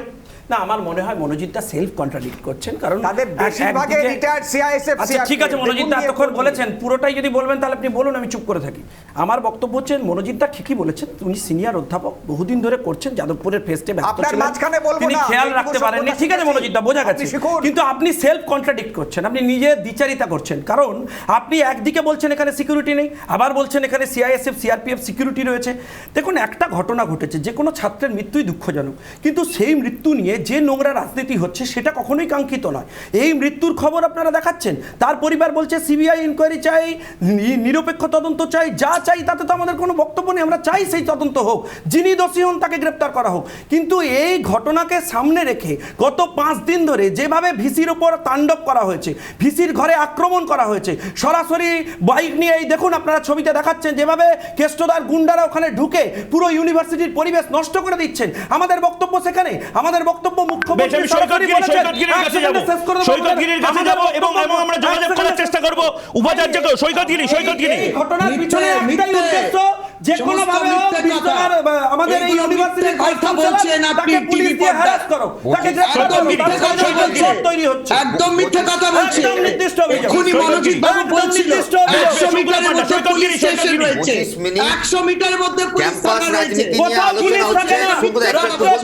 না, আমার মনে হয় মনোজিৎটা সেলফ কন্ট্রাডিক্ট করছেন, কারণ তাদের বেশিরভাগই রিটায়ার্ড সিআইএসএফ। আচ্ছা ঠিক আছে, মনোজিৎটা এতক্ষণ বলেছেন, পুরোটাই যদি বলবেন তাহলে আপনি বলুন, আমি চুপ করে থাকি। আমার বক্তব্য হচ্ছে মনোজিৎটা ঠিকই বলেছেন, উনি সিনিয়র অধ্যাপক, বহুদিন ধরে করছেন, যাদবপুরের ফেস্টে ব্যস্ত ছিলেন, তিনি খেয়াল রাখতে পারেননি। ঠিক আছে মনোজিৎটা, বোঝা গেছে, কিন্তু আপনি সেলফ কন্ট্রাডিক্ট করছেন, আপনি নিজে দ্বিচারিতা করছেন। কারণ আপনি একদিকে বলছেন এখানে সিকিউরিটি নেই, আবার বলছেন এখানে সিআইএসএফ সিআরপিএফ সিকিউরিটি রয়েছে। দেখুন, একটা ঘটনা ঘটেছে, যে কোনো ছাত্রের মৃত্যুই দুঃখজনক, কিন্তু সেই মৃত্যু নিয়ে যে নোংরা রাজনীতি হচ্ছে সেটা কখনোই কাঙ্ক্ষিত নয়। এই মৃত্যুর খবর আপনারা দেখাচ্ছেন, তার পরিবার বলছে সিবিআই ইনকোয়ারি চাই, নিরপেক্ষ তদন্ত চাই, যা চাই তাতে তো আমাদের কোনো বক্তব্য নেই, আমরা চাই সেই তদন্ত হোক, যিনি দোষী হন তাকে গ্রেপ্তার করা হোক। কিন্তু এই ঘটনাকে সামনে রেখে গত 5 দিন ধরে যেভাবে ভিসির উপর তাণ্ডব করা হয়েছে, ভিসির ঘরে আক্রমণ করা হয়েছে, সরাসরি বাইক নিয়ে, এই দেখুন আপনারা ছবিতে দেখাচ্ছেন, যেভাবে কেষ্টদার গুন্ডারা ওখানে ঢুকে পুরো ইউনিভার্সিটির পরিবেশ নষ্ট করে দিচ্ছেন। আমাদের বক্তব্য সেখানে, আমাদের বক্তব্য সৈকতগিরির কাছে যাব এবং আমরা যোগাযোগ করার চেষ্টা করব উপাচার্যকে। সৈকতগিরি ঘটনার পিছনে একটাই উদ্দেশ্য, যে কোনো ভাবে আমাদের এই ইউনিভার্সিটির কথা বলছেন আপনি, পুলিশ দিয়ে হ্যারাস করো, তাকে গ্রেফতার করো, তৈরি হচ্ছে একদম মিথ্যা কথা বলছে। একদম নির্দিষ্ট অভিযোগ। এখনি মনোজিৎ বাবু বলছিল 100 মিটারের মধ্যে পুলিশ স্টেশন রয়েছে, 100 মিটারের মধ্যে পুলিশ থানা রয়েছে। কোথাও পুলিশ থাকে না,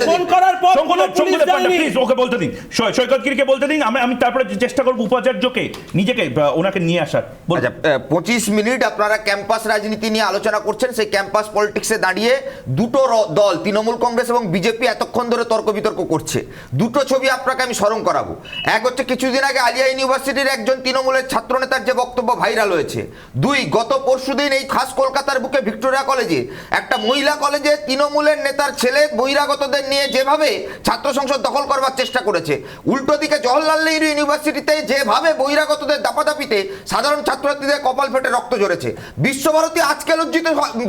ফোন করার পর পুলিশ যায়নি। প্লিজ ওকে বলতে দিন, সৈকতগিরিকে বলতে দিন, আমি তারপরে চেষ্টা করব উপাচার্যকে নিজেকে ওনাকে নিয়ে আসার। আচ্ছা, 25 মিনিট আপনারা ক্যাম্পাস রাজনীতি নিয়ে আলোচনা করছেন। সেই ক্যাম্পাস পলিটিক্সে দাঁড়িয়ে দুটো দল, তৃণমূল কংগ্রেস এবং বিজেপি, এতক্ষণ ধরে তর্ক বিতর্ক করছে। দুটো ছবি আপনাকে আমি স্মরণ করাবো। এক হচ্ছে কিছুদিন আগে আলিয়া ইউনিভার্সিটির একজন তৃণমূলের ছাত্রনেতার যে বক্তব্য ভাইরাল হয়েছে। 2, গত পরশুদিন এই খাস কলকাতার বুকে ভিক্টোরিয়া কলেজে একটা মহিলা কলেজে তৃণমূলের নেতার ছেলে বহিরাগতদের নিয়ে যেভাবে ছাত্র সংসদ দখল করবার চেষ্টা করেছে। উল্টো দিকে জওহরলাল নেহরু ইউনিভার্সিটিতে যেভাবে বহিরাগতদের দাপাদাপিতে সাধারণ ছাত্রছাত্রীদের কপাল ফেটে রক্ত ঝরেছে। বিশ্বভারতী আজকে লজ্জিত,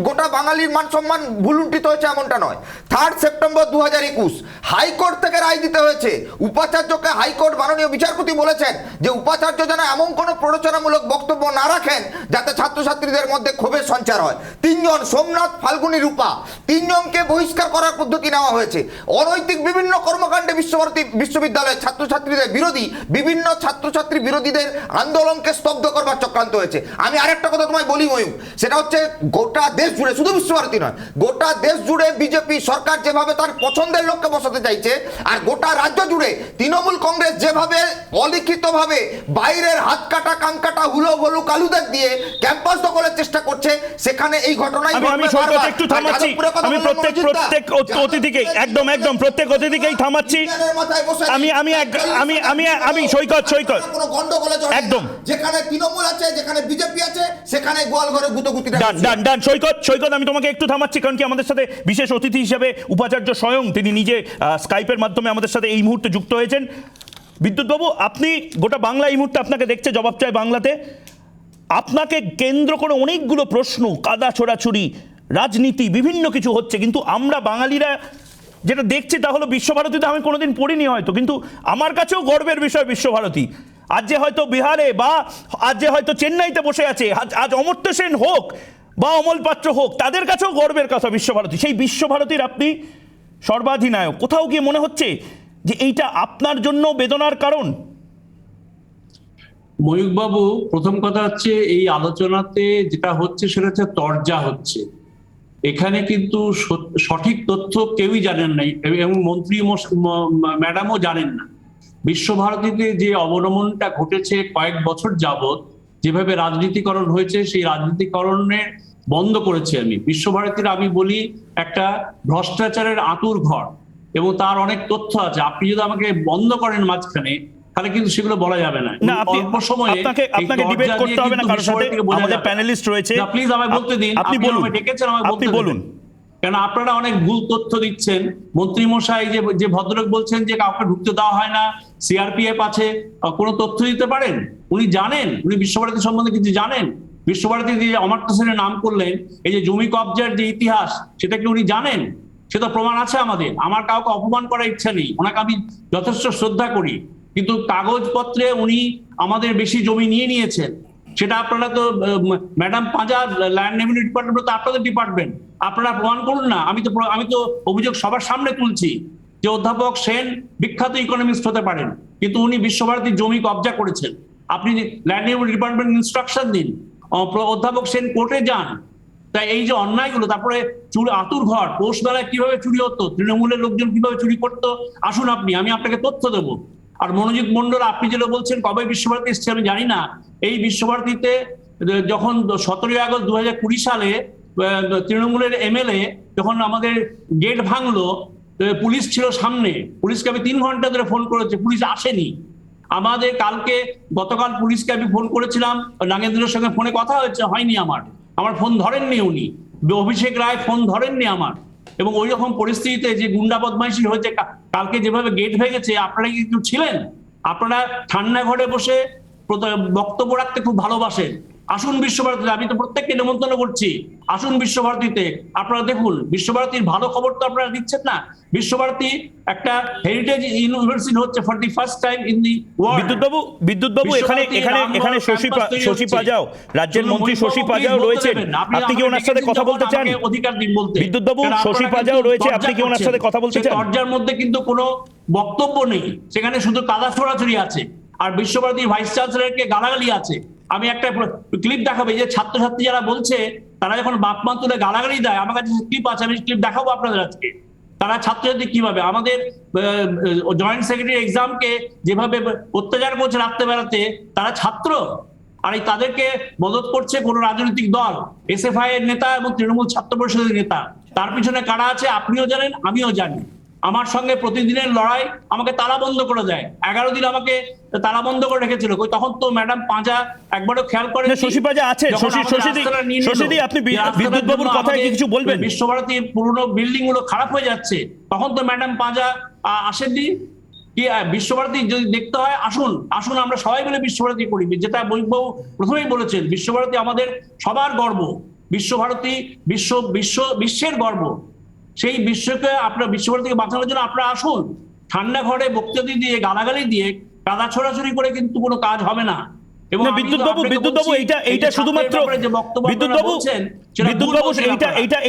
গোটা বাঙালির মান সম্মান ভুলুণ্ঠিত হয়েছে এমনটা নয়। 3 সেপ্টেম্বর 2021 হাইকোর্ট থেকে রায় দিতে হয়েছে। উপাচার্যকে হাইকোর্ট মাননীয় বিচারপতি বলেছেন যে উপাচার্য যেন এমন কোনো প্ররোচনামূলক বক্তব্য না রাখেন যাতে ছাত্রছাত্রীদের মধ্যে ক্ষোভের সঞ্চার হয়। 3 জন, সোমনাথ, ফাল্গুনী, রূপা, 3 জনকে বহিষ্কার করার পদ্ধতি নেওয়া হয়েছে। অনৈতিক বিভিন্ন কর্মকাণ্ডে বিশ্বভারতী বিশ্ববিদ্যালয়ের ছাত্রছাত্রীদের বিরোধী, বিভিন্ন ছাত্রছাত্রী বিরোধীদের আন্দোলনকে স্তব্ধ করবার চক্রান্ত হয়েছে। আমি আরেকটা কথা তোমায় বলি ময়ূর, সেটা হচ্ছে গোটা দেশ জুড়ে, শুধু বিশ্বভারতী নয়, গোটা দেশ জুড়ে বিজেপি সরকার যেভাবে তার পছন্দের লোককে বসাতে চাইছে, আর গোটা রাজ্য জুড়ে তৃণমূল কংগ্রেস যেভাবে অলিখিতভাবে বাইরের হাত কাটা, কান কাটা, হুলো ভলু কালুদের দিয়ে ক্যাম্পাস দখলের চেষ্টা করছে, সেখানে এই ঘটনাই একটু থামাচ্ছি। আমি প্রত্যেক অতিথিকে একদম প্রত্যেক অতিথিকেই থামাচ্ছি। আমি সৈকত একদম, যেখানে তৃণমূল আছে, যেখানে বিজেপি আছে, সেখানে গোয়ালঘরে গুতগুতি। ডান সৈকত, আমি তোমাকে একটু থামাচ্ছি, কারণ কি আমাদের সাথে বিশেষ অতিথি হিসেবে উপাচার্য স্বয়ং তিনি নিজে স্কাইপের মাধ্যমে আমাদের সাথে এই মুহূর্তে যুক্ত হয়েছেন। বিদ্যুৎবাবু, আপনি, গোটা বাংলা এই মুহূর্তে আপনাকে দেখছে জবাব চায় বাংলাতে। আপনাকে কেন্দ্র করে অনেকগুলো প্রশ্ন, কাদা ছোড়াছুড়ি, রাজনীতি, বিভিন্ন কিছু হচ্ছে, কিন্তু আমরা বাঙালিরা যেটা দেখছি তা হলো বিশ্বভারতীতে আমি কোনোদিন পড়িনি হয়তো, কিন্তু আমার কাছেও গর্বের বিষয় বিশ্বভারতী। আজ যে হয়তো বিহারে বা আজ যে হয়তো চেন্নাইতে বসে আছে, আজ অমর্ত্য সেন হোক বা অমল পাত্র হোক, তাদের কাছেও গর্বের কথা বিশ্বভারতী। সেই বিশ্বভারতীর আপনি সর্বাধিনায়ক। কোথাও গিয়ে মনে হচ্ছে যে এইটা আপনার জন্য বেদনার কারণ? ময়ূকবাবু, প্রথম কথা হচ্ছে এই আলোচনাতে যেটা হচ্ছে সেটা হচ্ছে তরজা হচ্ছে। এখানে কিন্তু সঠিক তথ্য কেউই জানেন নাই এবং মন্ত্রী ম্যাডামও জানেন না। বিশ্বভারতীতে যে অবনমনটা ঘটেছে কয়েক বছর যাবত, যেভাবে রাজনীতিকরণ হয়েছে, সেই রাজনীতিকরণের বন্ধ করেছি আমি। বিশ্বভারতীর আমি বলি একটা ভ্রষ্টাচারের আঁতুর ঘর, এবং তার অনেক তথ্য আছে। আপনি যদি আমাকে বন্ধ করেন মাঝখানে, তাহলে কিন্তু সেগুলো বলা যাবে না। না, অল্প সময়ে আপনাকে ডিবেট করতে হবে না কারোর সাথে, আমাদের প্যানেলিস্ট রয়েছে। প্লিজ আমায় বলতে দিন, আপনি বলুন, ডেকেছেন, আমায় আপনি বলুন। কেন আপনারা অনেক ভুল তথ্য দিচ্ছেন। মন্ত্রী মশাই যে ভদ্রলোক বলছেন যে কাউকে ঢুকতে দেওয়া হয় না, সিআরপিএফ আছে, কোনো তথ্য দিতে পারেন? উনি জানেন, উনি বিশ্বভারতী সম্বন্ধে কিছু জানেন? বিশ্বভারতী যে অমর্ত্য সেনের নাম করলেন, এই যে জমি কবজার যে ইতিহাস, সেটা কি উনি জানেন? সেটা প্রমাণ আছে আমাদের। আমার কাউকে অপমান করার ইচ্ছা নেই, ওনাকে আমি যথেষ্ট শ্রদ্ধা করি, কিন্তু কাগজপত্রে উনি আমাদের বেশি জমি নিয়ে নিয়েছেন। সেটা আপনারা তো ম্যাডাম পাঁজা, ল্যান্ড রেভিনিউ ডিপার্টমেন্ট তো আপনাদের ডিপার্টমেন্ট, আপনারা প্রমাণ করুন না। আমি তো অভিযোগ সবার সামনে তুলছি যে অধ্যাপক সেন বিখ্যাত ইকোনমিস্ট হতে পারেন, কিন্তু উনি বিশ্বভারতীর জমি কবজা করেছেন। আপনি ল্যান্ড রেভিনিউ ডিপার্টমেন্ট ইনস্ট্রাকশন দিন, অধ্যাপক সেন কোর্টে যান। তাই এই যে অন্যায়গুলো, তারপরে আতুর ঘর, পৌষ মেলায় কিভাবে চুরি হতো, তৃণমূলের লোকজন কিভাবে চুরি করতো, আসুন আমি আপনাকে তথ্য দেবো। আর মনোজিৎ মন্ডল, আপনি যেটা বলছেন কবে বিশ্বভারতী এসছে আমি জানি না। এই বিশ্বভারতীতে যখন 17 আগস্ট 2020 সালে তৃণমূলের এমএলএ যখন আমাদের গেট ভাঙলো, পুলিশ ছিল সামনে, পুলিশকে আমি 3 ঘন্টা ধরে ফোন করেছি, পুলিশ আসেনি। আমাদের গতকাল পুলিশকে আমি ফোন করেছিলাম, নাগেন্দ্রের সঙ্গে ফোনে কথা হয়নি, আমার ফোন ধরেননি উনি, অভিষেক রায় ফোন ধরেননি আমার। এবং ওই রকম পরিস্থিতিতে যে গুন্ডা বদমাইশি হয়েছে, কালকে যেভাবে গেট ভেঙেছে, আপনারা কি একটু ছিলেন? আপনারা ঠান্ডা ঘরে বসে বক্তব্য রাখতে খুব ভালোবাসেন। আসুন বিশ্বভারতীতে, আমি তো প্রত্যেককে নিমন্ত্রণ করছি, আসুন বিশ্বভারতীতে। আপনারা দেখুন, বিশ্বভারতীর ভালো খবর তো আপনারা দিচ্ছেন না। বিশ্বভারতী একটা হেরিটেজ ইউনিভার্সিটি হচ্ছে for the first time in the world. বিদ্যুৎবাবু, এখানে শশী পাজাও, রাজ্যের মন্ত্রী শশী পাজাও রয়েছেন, আপনি কি ওনার সাথে কথা বলতে চান? অধিকার দিন বলতে। বিদ্যুৎবাবু, শশী পাজাও রয়েছে, আপনি কি ওনার সাথে কথা বলতে চান? দরজার মধ্যে কিন্তু কোনো বক্তব্য নেই, সেখানে শুধু কাদা ছড়াছড়ি আছে, আর বিশ্বভারতীর ভাইস চ্যান্সেলরকে গালাগালি আছে। আমি একটা ক্লিপ দেখাবো, যে ছাত্রছাত্রী যারা বলছে, তারা যখন বাপ মা তুলে গালাগালি দেয়, আমার কাছে ক্লিপ আছে, আমি ক্লিপ দেখাবো আপনাদের আজকে। তারা ছাত্রছাত্রী কিভাবে আমাদের জয়েন্ট সেক্রেটারি এক্সামকে যেভাবে অত্যাচার করছে রাত্রেবেলাতে, তারা ছাত্র, আর এই তাদেরকে মদত করছে কোনো রাজনৈতিক দল, এসএফআই এর নেতা এবং তৃণমূল ছাত্র পরিষদের নেতা। তার পিছনে কারা আছে আপনিও জানেন, আমিও জানি। আমার সঙ্গে প্রতিদিনের লড়াই, আমাকে তালা বন্ধ করে দেয়। 11 দিন আমাকে তালা বন্ধ করে রেখেছিল, তখন তো ম্যাডাম পাঁজা একবারও খেয়াল করেন। শশী পাঁজা আছে, শশীদি আপনি বিদ্যুৎবাবুর কথায় কিছু বলবেন? বিশ্বভারতীর পুরনো বিল্ডিং গুলো খারাপ হয়ে যাচ্ছে, তখন তো ম্যাডাম পাঁজা আসেননি। কি বিশ্বভারতী যদি দেখতে হয়, আসুন আমরা সবাই মিলে বিশ্বভারতী করি। যেটা ময়ূকবাবু প্রথমেই বলেছেন, বিশ্বভারতী আমাদের সবার গর্ব। বিশ্বভারতী বিশ্বের গর্ব। সেই বিশ্বকে আপনার বিশ্বভারতীকে বাঁচানোর জন্য আপনারা আসুন। ঠান্ডা ঘরে বক্তব্য দিয়ে, গালাগালি দিয়ে, কাদা ছড়াছড়ি করে কিন্তু কোনো কাজ হবে না। এবং বিদ্যুৎবাবু, এইটা শুধুমাত্র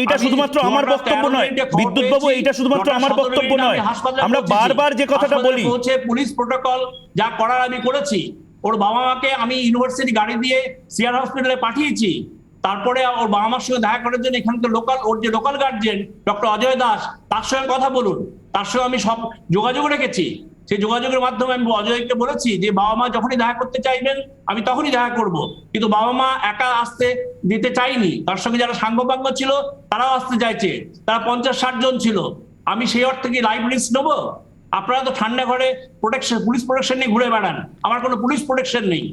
এইটা শুধুমাত্র আমার বক্তব্য নয়। বিদ্যুৎবাবু, এইটা শুধুমাত্র আমার বক্তব্য নয়। আমরা বারবার যে কথাটা বলি, পুলিশ প্রোটোকল যা করার আমি করেছি। ওর বাবা মাকে আমি ইউনিভার্সিটি গাড়ি দিয়ে সিআর হসপিটালে পাঠিয়েছি। তারপরে ওর বাবা মার সঙ্গে দেখা করার জন্য এখানকার ওর যে local guardian doctor Ajay Das, তার সঙ্গে কথা বলুন। তার সঙ্গে আমি সব যোগাযোগ রেখেছি। সেই যোগাযোগের মাধ্যমে আমি অজয়কে বলেছি যে বাবা মা যখনই দেখা করতে চাইবেন আমি তখনই দেখা করব। কিন্তু বাবা মা একা আসতে দিতে চাইনি, তার সঙ্গে যারা সাঙ্গপাঙ্গ ছিল তারাও আসতে চাইছে। তারা 50-60 জন ছিল। আমি সেই অর্থে কি লাইভ রিস্ক নেবো? আপনারা তো ঠান্ডা ঘরে পুলিশ প্রোটেকশন নিয়ে ঘুরে বেড়ান, আমার কোনো পুলিশ প্রোটেকশন নেই।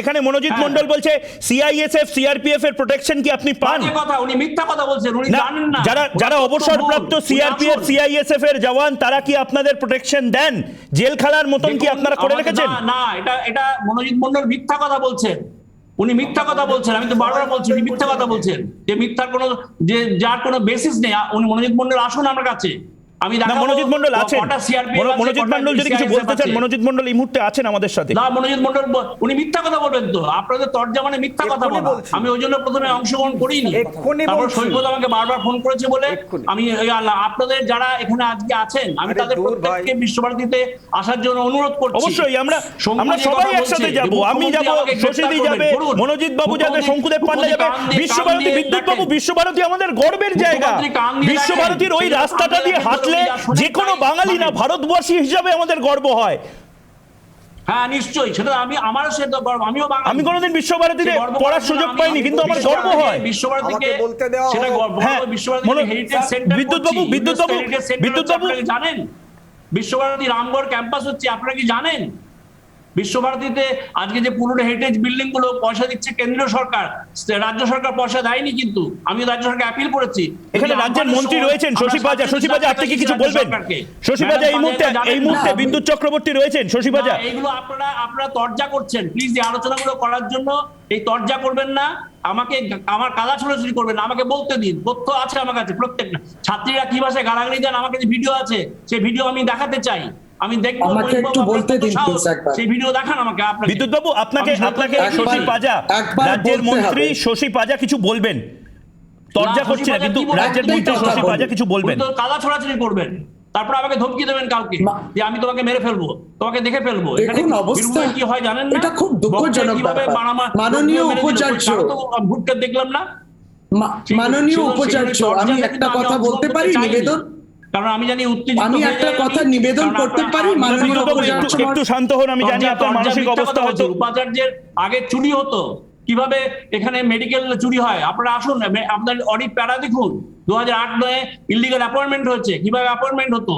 এখানে মনোজিৎ মন্ডল বলছে সিআইএসএফ সিআরপিএফ এর প্রোটেকশন কি আপনি পান? উনি মিথ্যা কথা বলছেন, উনি জানেন না। যারা অবসরপ্রাপ্ত সিআরপিএফ সিআইএসএফ এর জওয়ান, তারা কি আপনাদের প্রোটেকশন দেন? জেল খালার মতন কি আপনারা করে রেখেছেন? না, এটা মনোজিৎ মন্ডল মিথ্যা কথা বলছেন। উনি মিথ্যা কথা বলছেন, আমি তো বারবার বলছি উনি মিথ্যা কথা বলছেন। যে মিথ্যার কোনো যার কোনো বেসিস নেই। উনি মনোজিৎ মন্ডল আসুন আমার কাছে, আমি না, দেখাবো মনোজিৎ মন্ডল আছেন, কটা CRPF আছে, মনোজিৎ কটা মন্ডল যদি কিছু CISF বলতে চান, আছে। মনোজিৎ মন্ডল এই মুহূর্তে আছেন আমাদের সাথে। না, মনোজিৎ মন্ডল উনি মিথ্যা কথা বলবেন তো, আপনাদের তর্জা মানে মিথ্যা কথা এক্ষুনি বলা। বলছি। আমি ওই জন্য প্রথমে অংশগ্রহণ করিনি। এক্ষুনি তারপর বলছি। সৈকত আমাকে বারবার ফোন করেছে বলে এক্ষুনি। আমি আপনাদের যারা এখানে আজকে আছেন আমি আরে তাদের দূর ভাই। প্রত্যেককে বিশ্বভারতীতে আসার জন্য অনুরোধ করছি। অবশ্যই আমরা শঙ্কুদি সবাই কথা একসাথে বলছে, যাব, যে আমি যাব, মুখ্যমন্ত্রী আমাকে শশীদি গ্রেফতার যাবে, করবেন। বলুন, মনোজিৎ বাবু যাবে, মুখ্যমন্ত্রী শঙ্কুদেব পান্ডা যাবে, কান দিয়ে বিশ্বভারতী, বিদ্যুৎ বাবু, দেখেন। বিশ্বভারতী আমাদের গর্বের জায়গা। মুখ্যমন্ত্রী কান দিয়ে বিশ্বভারতীর ওই দেখেন। রাস্তাটা দিয়ে হাঁটলে যে কোনো বাঙালি না ভারতবর্ষী হিসাবে আমাদের গর্ব হয়। হ্যাঁ নিশ্চয়ই, সেটা আমারও সেটা গর্ব, আমিও বাঙালি। আমি কোনোদিন বিশ্বভারতীতে সে গর্ব পড়ার করার সুযোগ জন্য পাইনি, আমি কিন্তু আমার গর্ব হয়। বিশ্বভারতীকে আমাকে বলতে দেওয়া সেটা হোক। গর্ব, হ্যাঁ, বিশ্বভারতীকে হেরিটেজ সেন্টার বিদ্যুৎ বাবু, বিদ্যুৎ বাবু, বিদ্যুৎ বাবু, জানেন বিশ্বভারতী রামগড় ক্যাম্পাস হচ্ছে, আপনারা কি জানেন? বিশ্বভারতীতে আজকে যে পুরনো হেরিটেজ বিল্ডিং গুলো পয়সা দিচ্ছে কেন্দ্রীয় সরকার, রাজ্য সরকার পয়সা দেয়নি, কিন্তু আমি রাজ্য সরকার অ্যাপিল করেছি। এখানে রাজ্যের মন্ত্রী রয়েছেন শশী পাজা, শশী পাজা আপনি কি কিছু বলবেন? শশী পাজা এই মুহূর্তে বিদ্যুৎ চক্রবর্তী রয়েছেন, শশী পাজা। এইগুলো আপনারা তর্জা করছেন, প্লিজ এই আলোচনাগুলো করার জন্য এই তর্জা করবেন না, আমাকে আমার কাদা ছোড়াছুড়ি করবেন না, আমাকে বলতে দিন, তথ্য আছে আমার কাছে প্রত্যেকটা। ছাত্রীরা কি ভাষায় গালাগালি দেন আমার কাছে ভিডিও আছে, সেই ভিডিও আমি দেখাতে চাই, আমি দেখবো। আমাকে একটু বলতে দিন প্লিজ একবার। সেই ভিডিও দেখান আমাকে। আপনাকে বিদ্যুৎ বাবু, আপনাকে শশী পাজা, একবার রাজ্যের বলতে মন্ত্রী হবে। শশী পাজা কিছু বলবেন, তর্জা না, করছি না, শশী কিন্তু পাজা কি রাজ্যের বলবেন? মন্ত্রী একটাই শশী কথা পাজা কিছু বলবেন। উনি তো কাদা ছোড়াছুড়ি করবেন, তারপর আমাকে ধমকি দেবেন কালকে যে আমি তোমাকে মেরে ফেলবো, তোমাকে দেখে ফেলবো। এখানে দেখুন অবস্থা, বীরভূমে কি হয় জানেন না? এটা খুব দুঃখজনক কিভাবে ব্যাপার। মাননীয় উপাচার্য, ভুটকে দেখলাম না। মাননীয় উপাচার্য, আমি একটা কথা বলতে পারি নিবেদন? কারণ আমি জানি উত্তেজিত আমি হয়ে একটা যাই কথা আমি। নিবেদন কারণ করতে আপনার- পারি? মাননীয় বিদ্যুৎ বাবু, উপাচার্য একটু শান্ত হন, আমি জানি আপনার মানসিক অবস্থা হয়তো। উপাচার্যের আগে চুরি হতো, কিভাবে এখানে মেডিকেল চুরি হয়, আপনারা আসুন, আপনার অডিট প্যারা দেখুন। 2008-9 ইলিগাল অ্যাপয়েন্টমেন্ট হয়েছে, কিভাবে অ্যাপয়েন্টমেন্ট হতো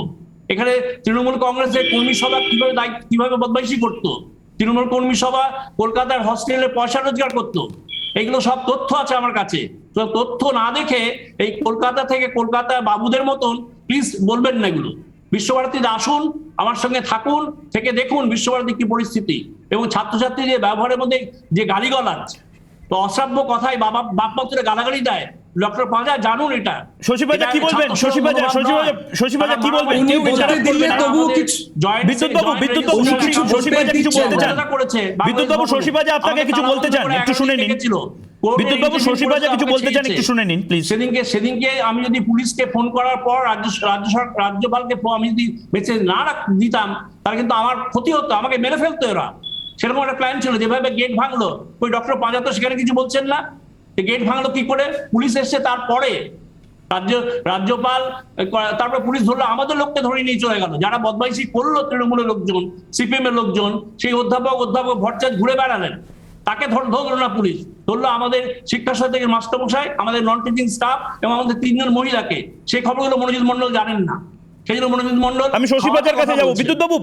এখানে। তৃণমূল কংগ্রেসের কর্মী সভা কিভাবে বদমাইশি করতো, তৃণমূল কর্মী সভা কলকাতার হস্টেলে পয়সা রোজগার করতো। এগুলো সব তথ্য আছে আমার কাছে। তো তথ্য না দেখে এই কলকাতা থেকে কলকাতা বাবুদের মতন প্লিজ বলবেন না এগুলো। বিশ্বভারতীতে আসুন, আমার সঙ্গে থাকুন, থেকে দেখুন বিশ্বভারতী কি পরিস্থিতি, এবং ছাত্রছাত্রী যে ব্যবহারের মধ্যে যে গালিগালাজ, তো অশ্রাব্য কথায় বাপ মাত্রে গালাগালি দেয়, ডক্টর পাঁজা জানুন এটা। শশী পাজা কি বলবেন? শশী পাজা কি বলবেন? উনি কেউ বলতে বিচার দিলে করবে না। তবুও কিছু বিদ্যুৎ বাবু, বিদ্যুৎ বাবু, উনি কিছু শশী পাজা কিছু বলতে চান। বিদ্যুৎ বাবু, শশী পাজা আপনাকে কিছু বলতে চান, একটু শুনে নিন। বিদ্যুৎ বাবু, শশী পাজা কিছু বলতে চান, একটু শুনে নিন প্লিজ। সেদিনকে আমি যদি পুলিশকে ফোন করার পর রাজ্যপালকে আমি যদি মেসেজ না দিতাম, তাহলে কিন্তু আমার ক্ষতি হতো, আমাকে মেরে ফেলতো এরা। সেরকম একটা প্ল্যান ছিল। যেভাবে গেট ভাঙলো, ওই ডক্টর পাঁজা তো সেখানে কিছু বলছেন না। গেট ভাঙলো কি করে? পুলিশ এসছে তারপরে, রাজ্যপাল, তারপর পুলিশ ধরলো, আমাদের লোককে ধরে নিয়ে চলে গেল। যারা বদমাইশি করলো তৃণমূলের লোকজন, সিপিএম এর লোকজন, সেই অধ্যাপক ভট্টাচার্য ঘুরে বেড়ালেন, তাকে ধরলো না পুলিশ, ধরলো আমাদের শিক্ষা সহায়কের মাস্টারমশাই, আমাদের নন টিচিং স্টাফ এবং আমাদের 3 জন মহিলাকে। সেই খবরগুলো মনোজিৎ মন্ডল জানেন না, সেই জন্য মনোজিৎ মন্ডল। আমি শশী পাজার কাছে যাবো। বিদ্যুৎ বাবু,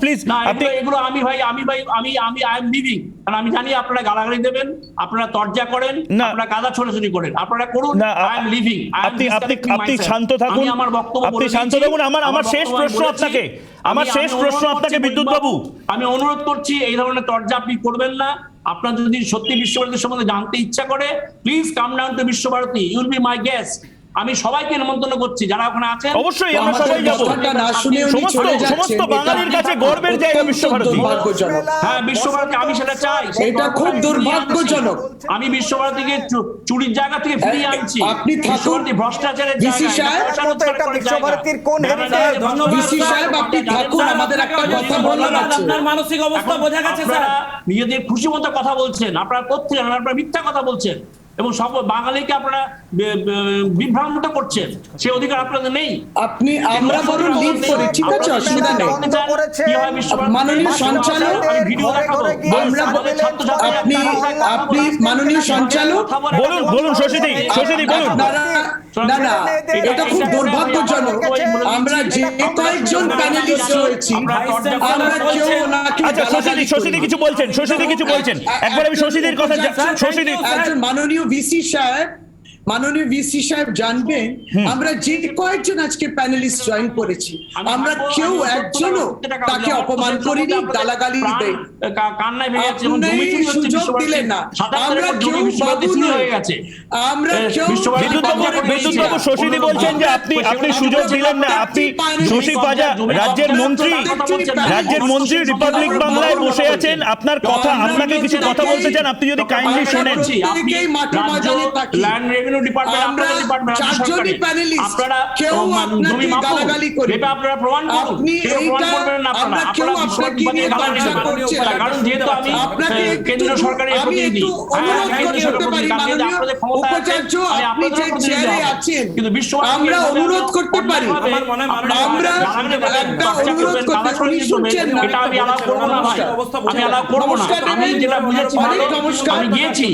প্লিজ। না, এগুলো আমি আই এম লিভিং, কারণ আমি জানি আপনারা গালাগালি দেবেন, আপনারা তর্জা করেন, আপনারা কাদা ছোড়াছুড়ি করেন, আপনারা করুন। I am living. আপনি শান্ত থাকুন, আমার বক্তব্য আপনি শান্ত থাকুন। আমার শেষ প্রশ্ন আপনাকে, বিদ্যুৎ বাবু, আমি অনুরোধ করছি এই ধরনের তর্জা আপনি করবেন না। আপনার যদি সত্যি বিশ্বভারতীর সম্বন্ধে জানতে ইচ্ছা করে, please come down to Visvabharati, you will be my guest. আমি সবাইকে নিমন্ত্রণ করছি যারা ওখানে আছেন। অবশ্যই আমরা সবাই যাব। সমস্ত বাঙালির কাছে গর্বের জায়গা বিশ্বভারতী। হ্যাঁ, বিশ্বভারতী, আমি সেটা চাই। এটা খুব দুর্ভাগ্যজনক। আমি বিশ্বভারতীকে চুরির জায়গা থেকে ফিরিয়ে আনছি। আপনি বিশ্বভারতী ভ্রষ্টাচারের ভিসি সাহেব, বিশ্বভারতীর কোন হেরিটেজ? ভিসি সাহেব, আপনি থাকুন, আমাদের একটা কথা বলার আছে। আপনার মানসিক অবস্থা বোঝা গেছে স্যার। নিজেদের খুশি মতো কথা বলছেন, আপনারা তথ্য জানেন, আপনারা মিথ্যা কথা বলছেন, এবং সব বাঙালিকে আপনারা বিভ্রান্ত করছেন। সে অধিকার আপনাদের নেই। আমরা বরং লিড করি, ঠিক আছে, অসুবিধা নেই। মাননীয় সঞ্চালক, আপনি মাননীয় সঞ্চালক বলুন, শশীদি বলুন। না, এটা খুব দুর্ভাগ্যজনক। আমরা যে কয়েকজন প্যানেলিস্ট রয়েছি, আমরা কেউ ওনাকে শশীদি কিছু বলছেন, একবার আমি শশীদির কথা। একজন মাননীয় ভিসি সাহেব মাননীয় ভিসি সাহেব জানবেন, আমরা যে কয়েকজন আজকে প্যানেলিস্ট জয়েন করেছি, আমরা কেউ একজনও তাকে অপমান করিনি, গালাগালি দেই। আপনি সুযোগ দিলেন না। আমরা কেউ বাবু নই, আমরা কেউ বিদ্যুৎবাবু শশীদি বলছেন যে আপনি সুযোগ দিলেন না। আপনি শশী পাজা রাজ্যের মন্ত্রী রিপাবলিক বাংলায় বসে আছেন, আপনার কথা, আপনাকে কিছু কথা বলতে চান, আপনি যদি কাইন্ডলি শোনেন। কেন্দ্রীয় সরকারের উপাচার্য, আপনি যে চেয়ারে আছেন, আমরা অনুরোধ করতে পারি, আমরা একটা অনুরোধ করতে পারি, শুনছেন না? আমি আলাপ করবো না ভাই, আমি আলাপ করবো না। আমি যেটা বুঝেছি, আমি গিয়েছি,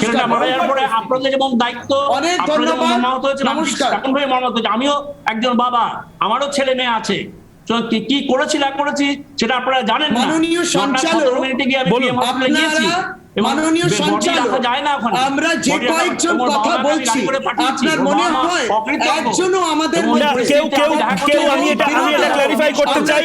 ছেলেটা মারা যাওয়ার পরে আপনাদের যেমন দায়িত্ব, অনেক ধন্যবাদ, নমস্কার। আমিও একজন বাবা, আমারও ছেলে মেয়ে আছে, কি করেছি না করেছি সেটা আপনারা জানেন না। মাননীয় সঞ্চালক, মাননীয় সঞ্চালক, আমরা যে কয়েকজন কথা বলছি, আপনার মনে হয় একজনও আমাদের কেউ আমি এটা ক্ল্যারিফাই করতে চাই,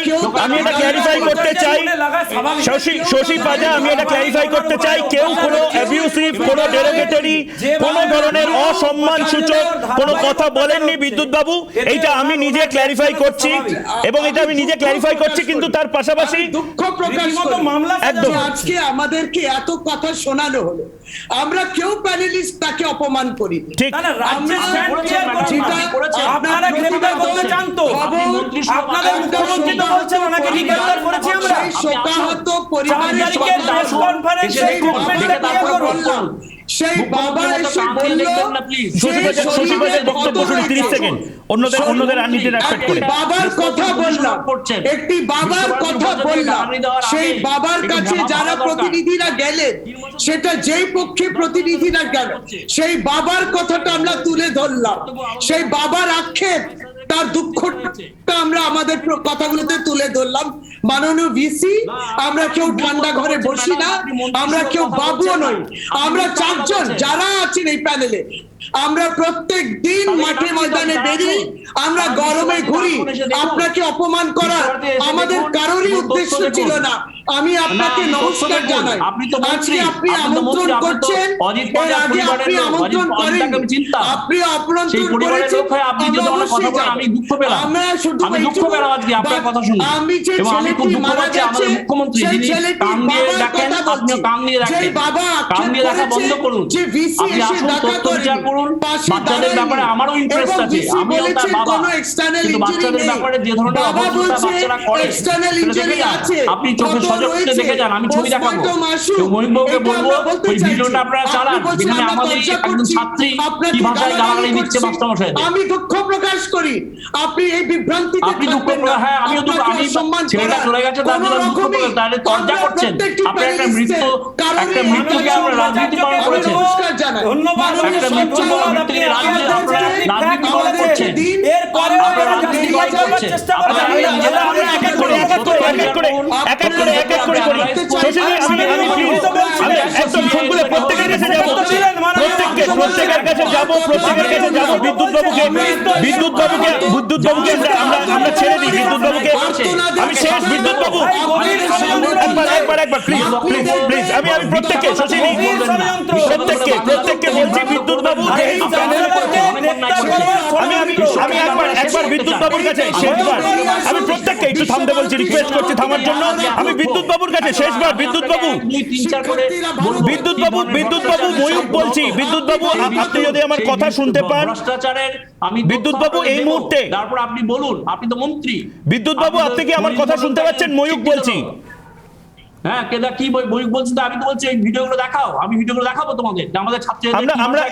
শশী পাজা, আমি এটা ক্ল্যারিফাই করতে চাই, কেউ কোনো অ্যাবিউসিভ, কোনো ডেরোগেটরি, কোনো ধরনের অসম্মান সূচক কোনো কথা বলেননি বিদ্যুৎ বাবু। এইটা আমি নিজে ক্ল্যারিফাই করছি, এবং এটা আমি নিজে ক্ল্যারিফাই করছি, কিন্তু তার পাশাপাশি দুঃখ প্রকাশ করি আজকে আমাদেরকে এত কথা শোনানো হলো, আমরা কেউ প্যানেলিস্ট তাকে অপমান করি। ঠিক, আপনারা গ্রেফতার করতে চান তো আপনাদের মুখ্যমন্ত্রী তো বলছেন ওনাকে গ্রেফতার করেছি আমরা। শোকাহত পরিবারের প্রেস কনফারেন্সে সেই বাবা এসে বলল, শশী পাজার বক্তব্য শুনি 30 সেকেন্ড, অন্যদের আননিতে রেসপেক্ট করে। বাবার কথা বললাম, একটি বাবার কথা বললাম, সেই বাবার কাছে যারা প্রতিনিধিরা গেলেন, সেটা যেই পক্ষে প্রতিনিধিরা গেল, সেই বাবার কথাটা আমরা তুলে ধরলাম, সেই বাবার আক্ষেপ, তার দুঃখটা আমরা আমাদের কথাগুলোতে তুলে ধরলাম। মাননীয় ভিসি, আমরা কেউ ঠান্ডা ঘরে বসি না, আমরা কেউ বাবুও নই, আমরা চারজন যারা আছেন এই প্যানেলে, আমরা প্রত্যেক দিন মাঠে ময়দানে বেরিয়ে আমরা গরমে ঘুরি। আপনাকে অপমান করার আমাদের কারোরই উদ্দেশ্য ছিল না। আমি আপনাকে নমস্কার জানাই। আজকে আপনি আমন্ত্রণ করছেন, এর আগে আপনি আমন্ত্রণ করেন, আপনি আমন্ত্রণ করেছেন, আমরা শুধু আমি যে ছেলেটি মারা গেছে, সেই ছেলেটি বাবার কথা বলছি, যে বাবা যে ভিসি এসে দেখা করেন, বাচ্চাদের ব্যাপারে আমারও ইন্টারেস্ট আছে, আমিও তার বাবা, কিন্তু বাচ্চাদের ব্যাপারে যে ধরনের অবস্থা বাচ্চারা করে আপনি চোখে সজগতে দেখে যান। আমি ছবি দেখাবো, মহিমবাবুকে বলবো ওই ভিডিওটা আপনারা চালান, যেখানে আমাদের একজন ছাত্রী কি ভাষায় গালাগালি দিচ্ছে মাস্টারমশাই। আমি দুঃখ প্রকাশ করি, আপনি এই বিভ্রান্তিতে আপনি দুঃখ, হ্যাঁ আমিও দুঃখ, আমি ছেলেটা চলে গেছে তার জন্য দুঃখ প্রকাশ, তাহলে চর্চা করছেন আপনি একটা মৃত্যুকে আমরা রাজনীতিকরণ করেছেন, ধন্যবাদ। একটা মৃত্যু বিদ্যুৎবাবুকে আমরা ছেড়ে দিই। বিদ্যুৎবাবুকে আমি শেষ, বিদ্যুৎবাবু একবার প্লিজ আমি প্রত্যেককে বলছি, বিদ্যুৎবাবু আমি একবার বিদ্যুৎবাবুর কাছে শেষবার, আমি প্রত্যেককে একটু থামতে বলছি, রিকোয়েস্ট করছি থামার জন্য। আমি বিদ্যুৎবাবুর কাছে শেষবার, বিদ্যুৎবাবু ময়ূক বলছি, বিদ্যুৎবাবু আপনি যদি আমার কথা শুনতে পান, বিদ্যুৎবাবু এই মুহূর্তে, তারপর আপনি বলুন, আপনি তো মন্ত্রী। বিদ্যুৎবাবু আপনি কি আমার কথা শুনতে পাচ্ছেন? ময়ূক বলছি। হ্যাঁ, কেদা কি বই বলছি, আমি তো বলছি এই ভিডিওগুলো দেখাও, আমি ভিডিওগুলো দেখাবো তোমাদের, আমাদের ছাত্রীদের আমরা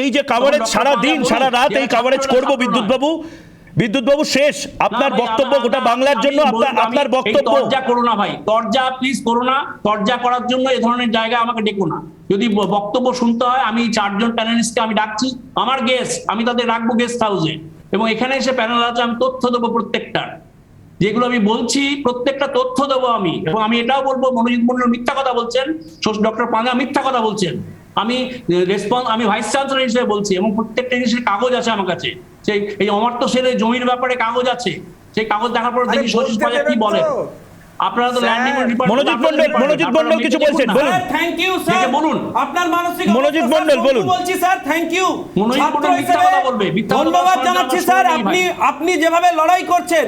এই যে কভারেজ সারা দিন সারা রাত এই কভারেজ করব। বিদ্যুৎবাবু শেষ আপনার বক্তব্য গোটা বাংলার জন্য, আপনার বক্তব্য। তরজা করো না ভাই, তরজা প্লিজ করো না, তরজা করার জন্য এই ধরনের জায়গায় আমাকে ডেকো না। যদি বক্তব্য শুনতে হয়, আমি 4 জন প্যানেলিস্টকে আমি ডাকছি, আমার গেস্ট, আমি তাদের রাখবো গেস্ট হাউসে, এবং এখানে এসে প্যানেল আছে, আমি তথ্য দেবো প্রত্যেকটার, যেগুলো আমি বলছি প্রত্যেকটা তথ্য দেবো আমি। এবং আমি এটাও বলবো, মনোজিৎ মন্ডল মিথ্যা কথা বলছেন, ডক্টর পাঁজা মিথ্যা কথা বলছেন, আমি আমি ভাইস চ্যান্সেলর হিসেবে বলছি, এবং প্রত্যেকটা জিনিসের কাগজ আছে আমার কাছে। সেই এই অমর্ত্য সেনের জমির ব্যাপারে কাগজ আছে, সেই কাগজ দেখার পর দেখি শশী পাজা কি বলে। আপনারা তো ল্যান্ডিং মনোজিৎ মন্ডল কিছু বলছেন, বলুন। থ্যাংক ইউ স্যার, বলুন আপনার মানসিক মনোজিৎ মন্ডল বলুন। বলছি sir, thank you. Manojit Mondal মিথ্যা কথা বলবে, ধন্যবাদ জানাচ্ছি স্যার, আপনি যেভাবে লড়াই করছেন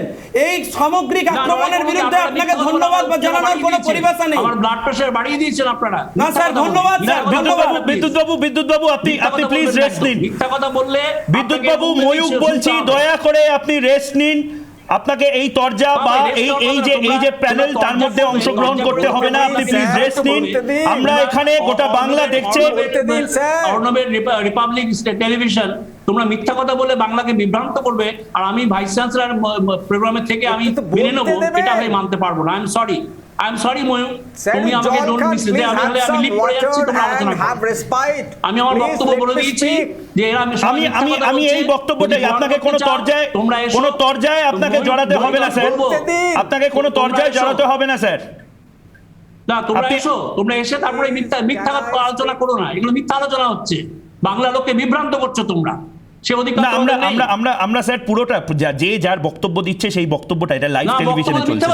এই সামগ্রিক আক্রমণের বিরুদ্ধে আপনাকে ধন্যবাদ জানানোর কোনো পরিভাষা নেই। আমার ব্লাড প্রেসার বাড়িয়ে দিয়েছেন আপনারা। না স্যার, ধন্যবাদ স্যার, ধন্যবাদ। বিদ্যুৎ বাবু আপনি প্লিজ রেস্ট নিন। মিথ্যা কথা বললে বিদ্যুৎ বাবু, ময়ূক বলছি, দয়া করে আপনি রেস্ট নিন। আপনাকে এই তরজা বা এই যে প্যানেল তার মধ্যে অংশগ্রহণ করতে হবে না, আপনি প্লিজ রেস্ট নিন। আমরা এখানে গোটা বাংলা দেখছে। অর্ণবের রিপাবলিক টেলিভিশন, তোমরা মিথ্যা কথা বলে বাংলাকে বিভ্রান্ত করবে, আর আমি ভাইস চ্যান্সেলর প্রোগ্রামের থেকে আমি মেনে নেবো, এটা আমি মানতে পারবো না। আই এম সরি ময়ূক, তুমি আমাকে ডোন্ট মিসলিড। আমি লিড করে যাচ্ছি, তোমরা আলোচনা করো। আমি আমার বক্তব্য বলে দিয়েছি যে আমি এই বক্তব্যটাই, আপনাকে কোনো তরজায় আপনাকে জড়াতে হবে না স্যার, আপনাকে কোনো তরজায় জড়াতে হবে না স্যার। না, তোমরা এসে তারপরে মিথ্যা আলোচনা করো না, এগুলো মিথ্যা আলোচনা হচ্ছে, বাংলা লোককে বিভ্রান্ত করছো তোমরা। আমরা স্যার পুরোটা যে যার বক্তব্য দিচ্ছে সেই বক্তব্যটা এটা লাইভ টেলিভিশনে চলছে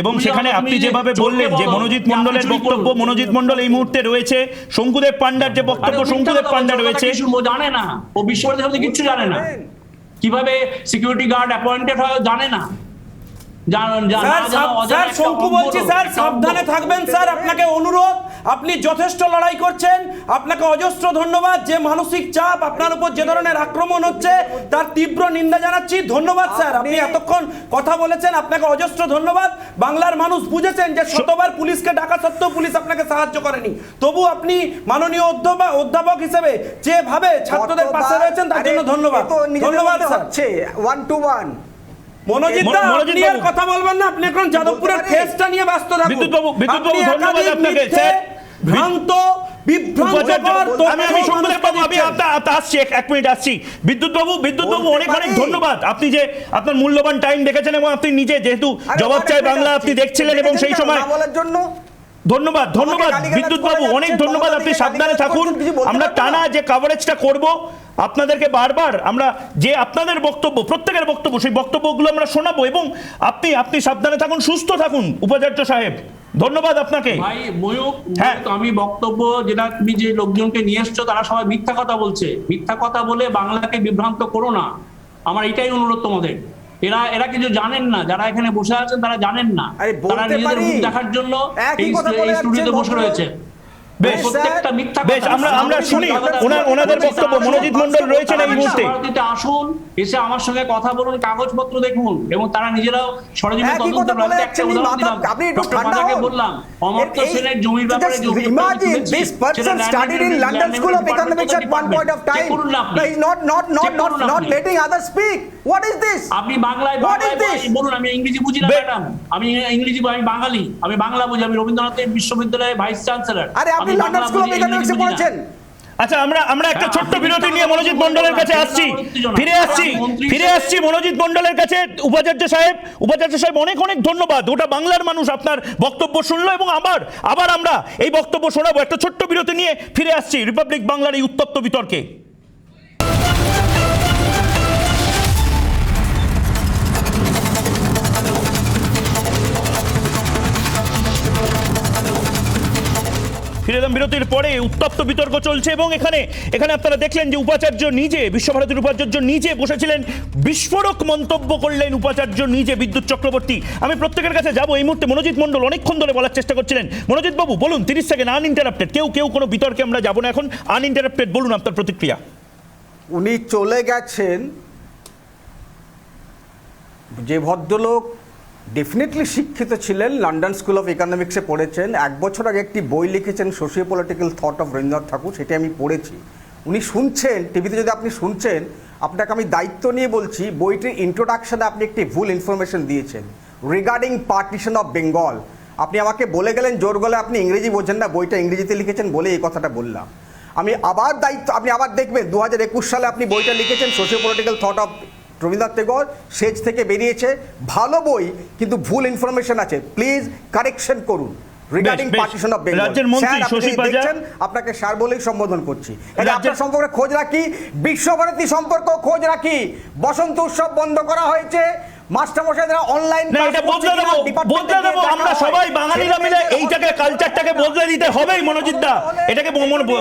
এবং সেখানে আপনি যেভাবে বললেন যে মনোজিৎ মন্ডলের বক্তব্য, মনোজিৎ মন্ডল এই মুহূর্তে রয়েছে, শঙ্কুদেব পান্ডার যে বক্তব্য, শঙ্কুদেব পান্ডা রয়েছে। জানে না, ও বিশ্বভারতী কিছু জানে না, কিভাবে সিকিউরিটি গার্ড অ্যাপয়েন্টেড হয় জানে না। স্যার শঙ্কু বলছি স্যার, সাবধানে থাকবেন স্যার, আপনাকে অনুরোধ। আপনি যথেষ্ট লড়াই করছেন, আপনাকে অজস্র ধন্যবাদ। যে মানসিক চাপ আপনার উপর, যে ধরনের আক্রমণ হচ্ছে তার তীব্র নিন্দা জানাচ্ছি। ধন্যবাদ স্যার, আপনি এতক্ষণ কথা বলেছেন, আপনাকে অজস্র ধন্যবাদ। বাংলার মানুষ বুঝেছেন যে শতবার পুলিশকে ডাকা সত্ত্বেও পুলিশ আপনাকে সাহায্য করেনি, তবু আপনি মাননীয় অধ্যাপক হিসেবে যেভাবে ছাত্রদের পাশে রয়েছেন তার জন্য ধন্যবাদ। ধন্যবাদ স্যার। 1-to-1 মনোজিৎ দা, আপনি আর কথা বলবেন না, আপনি এখন যাদবপুরের কেসটা নিয়ে ব্যস্ত থাকুন। বিদ্যুৎ বাবু ধন্যবাদ আপনাকে স্যার। ভ্রান্ত বিভ্রান্তকর আমি শঙ্কুদেব বাবু, আমি আসছি, এক মিনিট আসছি। বিদ্যুৎ বাবু অনেক ধন্যবাদ। আপনি যে আপনার মূল্যবান টাইম দেখেছেন এবং আপনি নিজে যেহেতু জবাব চাই বাংলা আপনি দেখছিলেন এবং সেই সময় বলার জন্য ধন্যবাদ বিদ্যুৎ বাবু, অনেক ধন্যবাদ। আপনি সাবধানে থাকুন। আমরা টানা যে কভারেজটা করব আপনাদেরকে বারবার, আমরা যে আপনাদের বক্তব্য, প্রত্যেকের বক্তব্য, সেই বক্তব্যগুলো আমরা শোনাবো এবং আপনি সাবধানে থাকুন, সুস্থ থাকুন উপাচার্য সাহেব। ধন্যবাদ আপনাকে। ভাই ময়ূক, আমি বক্তব্য যেটা তুমি যে লোকজনকে নিয়ে এসছো তারা সবাই মিথ্যা কথা বলছে, মিথ্যা কথা বলে বাংলাকে বিভ্রান্ত করো না, আমার এটাই অনুরোধ তোমাদের। এরা কিছু জানেন না, যারা এখানে বসে আছেন তারা জানেন না, তারা নিজেদের মুখ দেখার জন্য এই স্টুডিওতে বসে রয়েছে। আমরা শুনি ওনাদের বক্তব্য। মনোজিৎ মন্ডল রয়েছেন এই মুহূর্তে। আসুন, এসে আমার সঙ্গে কথা বলুন, কাগজপত্র দেখুন, এবং তারা নিজেরাও সরজমিনে তদন্ত করতে। একটা উদাহরণ দিলাম, ডক্টর পান্ডাকে বললাম অমর্ত্য সেনের জমির ব্যাপারে আপনি বাংলায় বলুন। আমি ইংরেজি বুঝি না ম্যাডাম, আমি বাঙালি, আমি বাংলা বুঝি, আমি রবীন্দ্রনাথ বিশ্ববিদ্যালয়ের ভাইস চ্যান্সেলর। আচ্ছা, আমরা একটা ছোট্ট বিরতি নিয়ে মনোজিৎ মন্ডলের কাছে ফিরে আসছি মনোজিৎ মন্ডলের কাছে। উপাচার্য সাহেব অনেক ধন্যবাদ। ওটা বাংলার মানুষ আপনার বক্তব্য শুনলো এবং আবার আমরা এই বক্তব্য শোনাবো। একটা ছোট্ট বিরতি নিয়ে ফিরে আসছি রিপাবলিক বাংলার এই উত্তপ্ত বিতর্কে। ফিরে এলাম বিরতির পরে। উত্তপ্ত বিতর্ক চলছে এবং এখানে আপনারা দেখলেন যে উপাচার্য নিজে, বিশ্বভারতীর উপাচার্য নিজে বসেছিলেন, বিস্ফোরক মন্তব্য করলেন উপাচার্য নিজে, বিদ্যুৎ চক্রবর্তী। আমি প্রত্যেকের কাছে যাব। এই মুহূর্তে মনোজিৎ মন্ডল অনেকক্ষণ ধরে বলার চেষ্টা করছিলেন। মনোজিৎ বাবু বলুন, 30 সেকেন্ড আনইন্টারাপ্টেড, কেউ কোনো বিতর্কে আমরা যাব না এখন, আনইন্টারাপ্টেড বলুন আপনার প্রতিক্রিয়া। উনি চলে গেছেন, যে ভদ্রলোক ডেফিনেটলি শিক্ষিত ছিলেন, লন্ডন স্কুল অফ ইকোনমিক্সে পড়েছেন, 1 বছর আগে একটি বই লিখেছেন socio political thought of Rabindranath Thakur, সেটি আমি পড়েছি। উনি শুনছেন টিভিতে, যদি আপনি শুনছেন, আপনাকে আমি দায়িত্ব নিয়ে বলছি, বইটির ইন্ট্রোডাকশনে আপনি একটি ভুল ইনফরমেশন দিয়েছেন রিগার্ডিং পার্টিশন অফ বেঙ্গল। আপনি আমাকে বলে গেলেন জোর গলে আপনি ইংরেজি বোঝেন না, বইটা ইংরেজিতে লিখেছেন বলে এই কথাটা বললাম। আমি আবার আপনি আবার দেখবেন 2021 সালে আপনি বইটা লিখেছেন socio political thought of Rabindranath Tagore, Sage থেকে বেরিয়েছে, ভালো বই, কিন্তু ভুল ইনফরমেশন আছে, প্লিজ কারেকশন করুন। রিগার্ডিং বেশ, পার্টিশন অফ বেঙ্গল। রাজ্যের মন্ত্রী শশী পাজা- আপনাকে স্যার বলেই সম্বোধন করছি। রাজ্যের- আপনার সম্পর্কে খোঁজ রাখি, বিশ্বভারতী সম্পর্ক খোঁজ রাখি। বসন্ত উৎসব বন্ধ করা হয়েছে, মাস্টারমশাইরা অনলাইন না, এটা বদলে দেবো আমরা সবাই বাঙালিরা মিলে এইটাকে কালচারটাকে বদলে দিতে হবেই মনোজিৎ দা, এটাকে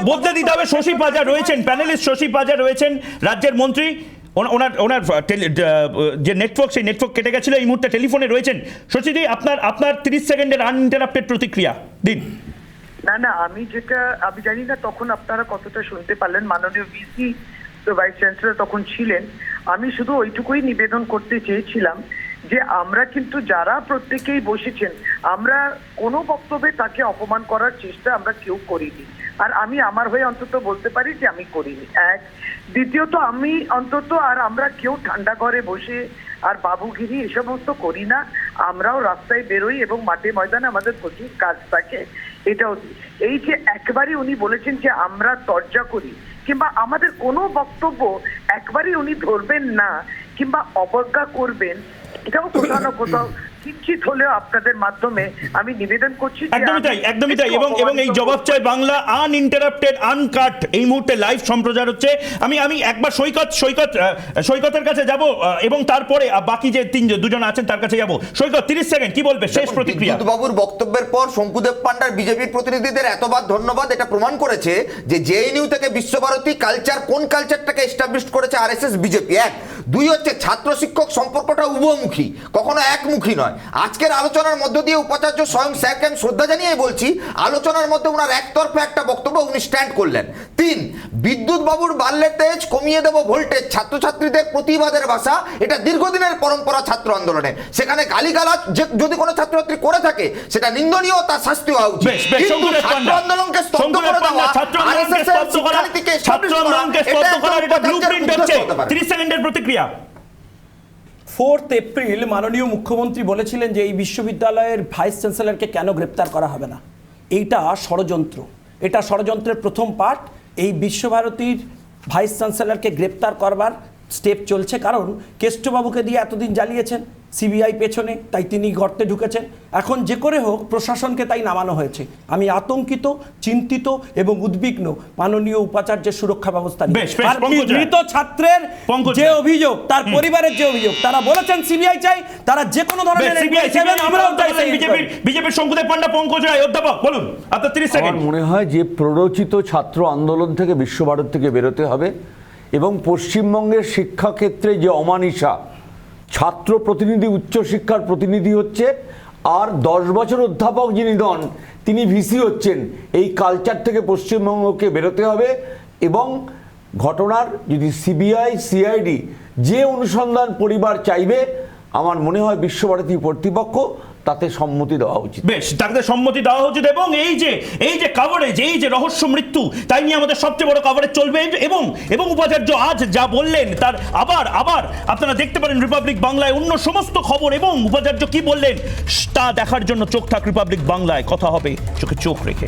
বদলে দিতে হবে। শশী পাজা রয়েছেন, প্যানেলিস্ট শশী পাজা রয়েছেন, রাজ্যের মন্ত্রী। ওনার যে নেটওয়ার্ক, সেই নেটওয়ার্ক কেটে গেছিল, এই মুহূর্তে টেলিফোনে রয়েছেন। শশীদি, আপনার 30 সেকেন্ডের আনইন্টারাপ্টেড প্রতিক্রিয়া দিন। না আমি জানি না তখন আপনারা কতটা শুনতে পারলেন। মাননীয় ভিসি ভাইস চ্যান্সেলর তখন ছিলেন। আমি শুধু ওইটুকুই নিবেদন করতে চেয়েছিলাম যে আমরা কিন্তু যারা প্রত্যেকেই বসেছেন, আমরা কোনো বক্তব্যে তাকে অপমান করার চেষ্টা আমরা কেউ করিনি। আর আমি আমার হয়ে অন্তত বলতে পারি যে আমি করিনি। এক, দ্বিতীয়ত আমি অন্তত আর আমরা কেউ ঠান্ডা ঘরে বসে আর বাবুগিরি এ সমস্ত করি না। আমরাও রাস্তায় বেরোই এবং মাঠে ময়দানে আমাদের প্রচুর কাজ থাকে। এটাও এই যে একবারই উনি বলেছেন যে আমরা তর্জা করি কিংবা আমাদের কোনো বক্তব্য একবারই উনি ধরবেন না কিংবা অবজ্ঞা করবেন, এটাও কোথাও না কোথাও কিঞ্চিত হলেও আপনাদের মাধ্যমে আমি নিবেদন করছি। একদমই তাই। এবং এই জবাব চাই বাংলা আনইন্টারাপ্টেড, আনকাট এই মুহূর্তে লাইভ সম্প্রচার হচ্ছে। আমি একবার সৈকতের কাছে যাব এবং তারপরে বাকি যে দুজন আছেন তার কাছে যাব। সৈকত, 30 সেকেন্ড, কি বলবে শেষ প্রতিক্রিয়া? বাবুর বক্তব্যের পর শঙ্কুদেব পান্ডার বিজেপির প্রতিনিধিদের এতবার ধন্যবাদ। এটা প্রমাণ করেছে যে জেএনইউ থেকে বিশ্বভারতী কালচার, কোন কালচারটাকে এস্টাবলিশ করেছে আরএসএস বিজেপি। এক, দুই হচ্ছে ছাত্র শিক্ষক সম্পর্কটা উভমুখী, কখনো একমুখী নয়। আজকের আলোচনার মধ্য দিয়ে উপাচার্য স্বয়ং স্যারকে আমি শ্রদ্ধা জানিয়ে বলছি, আলোচনার মধ্যে ওনার একতরফা একটা বক্তব্য উনি স্ট্যান্ড করলেন। তিন, বিদ্যুৎ বাবুর বাড়লে তেজ, কমিয়ে দেব ভোল্টেজ, ছাত্রছাত্রীদের প্রতিবাদের ভাষা, এটা দীর্ঘদিনের পরম্পরা ছাত্র আন্দোলনে। সেখানে গালিগালাজ যদি কোনো ছাত্রছাত্রী করে থাকে সেটা নিন্দনীয়, তার শাস্তি হওয়া উচিত। কিন্তু ছাত্র আন্দোলনকে স্তব্ধ করে দেওয়া, আরএসএস এর শিক্ষানীতিকে ছাত্র আন্দোলনকে স্তব্ধ করার এটা ব্লুপ্রিন্ট হচ্ছে। 30 সেকেন্ডের প্রতিক্রিয়া। 4 এপ্রিল মাননীয় মুখ্যমন্ত্রী বলেছিলেন যে এই বিশ্ববিদ্যালয়ের ভাইস চ্যান্সেলরকে কেন গ্রেপ্তার করা হবে না। এইটা ষড়যন্ত্র, এটা ষড়যন্ত্রের প্রথম পার্ট। এই বিশ্বভারতীর ভাইস চ্যান্সেলরকে গ্রেপ্তার করবার স্টেপ চলছে, কারণ কেষ্টবাবুকে দিয়ে এতদিন জ্বালিয়েছেন সিবিআই পেছনে, তাই তিনি গর্তে ঢুকেছেন। এখন যে করে হোক প্রশাসনকে তাই নামানো হয়েছে। আমি আতঙ্কিত, চিন্তিত এবং উদ্বিগ্ন মাননীয় উপাচার্যের সুরক্ষা ব্যবস্থা নিয়ে। আর মৃত ছাত্রের যে অভিযোগ, তার পরিবারের যে অভিযোগ, তারা বলেছেন সিবিআই চাই, তারা যে কোনো ধরনের আমরাও চাই। বিজেপির শঙ্কুদেব পান্ডা, পঙ্কজ রায়, অধ্যাপক বলুন আপনার 30 সেকেন্ড। আমার মনে হয় যে প্ররোচিত ছাত্র আন্দোলন থেকে বিশ্বভারতী থেকে বেরোতে হবে এবং পশ্চিমবঙ্গের শিক্ষাক্ষেত্রে যে অমানিসা, ছাত্র প্রতিনিধি উচ্চশিক্ষার প্রতিনিধি হচ্ছে আর 10 বছর অধ্যাপক যিনি নন তিনি ভিসি হচ্ছেন, এই কালচার থেকে পশ্চিমবঙ্গকে বেরোতে হবে। এবং ঘটনার যদি সিবিআই সিআইডি যে অনুসন্ধান পরিবার চাইবে, আমার মনে হয় বিশ্বভারতী কর্তৃপক্ষ তাতে সম্মতি দেওয়া উচিত। বেশ, তাতে সম্মতি দেওয়া উচিত। এবং এই যে কভারেজ, এই যে রহস্য মৃত্যু, তাই নিয়ে আমাদের সবচেয়ে বড় কভারেজ চলবে। এবং উপাচার্য আজ যা বললেন তার আবার আপনারা দেখতে পারেন রিপাবলিক বাংলায় অন্য সমস্ত খবর, এবং উপাচার্য কি বললেন তা দেখার জন্য চোখ থাক রিপাবলিক বাংলায়। কথা হবে চোখে চোখ রেখে।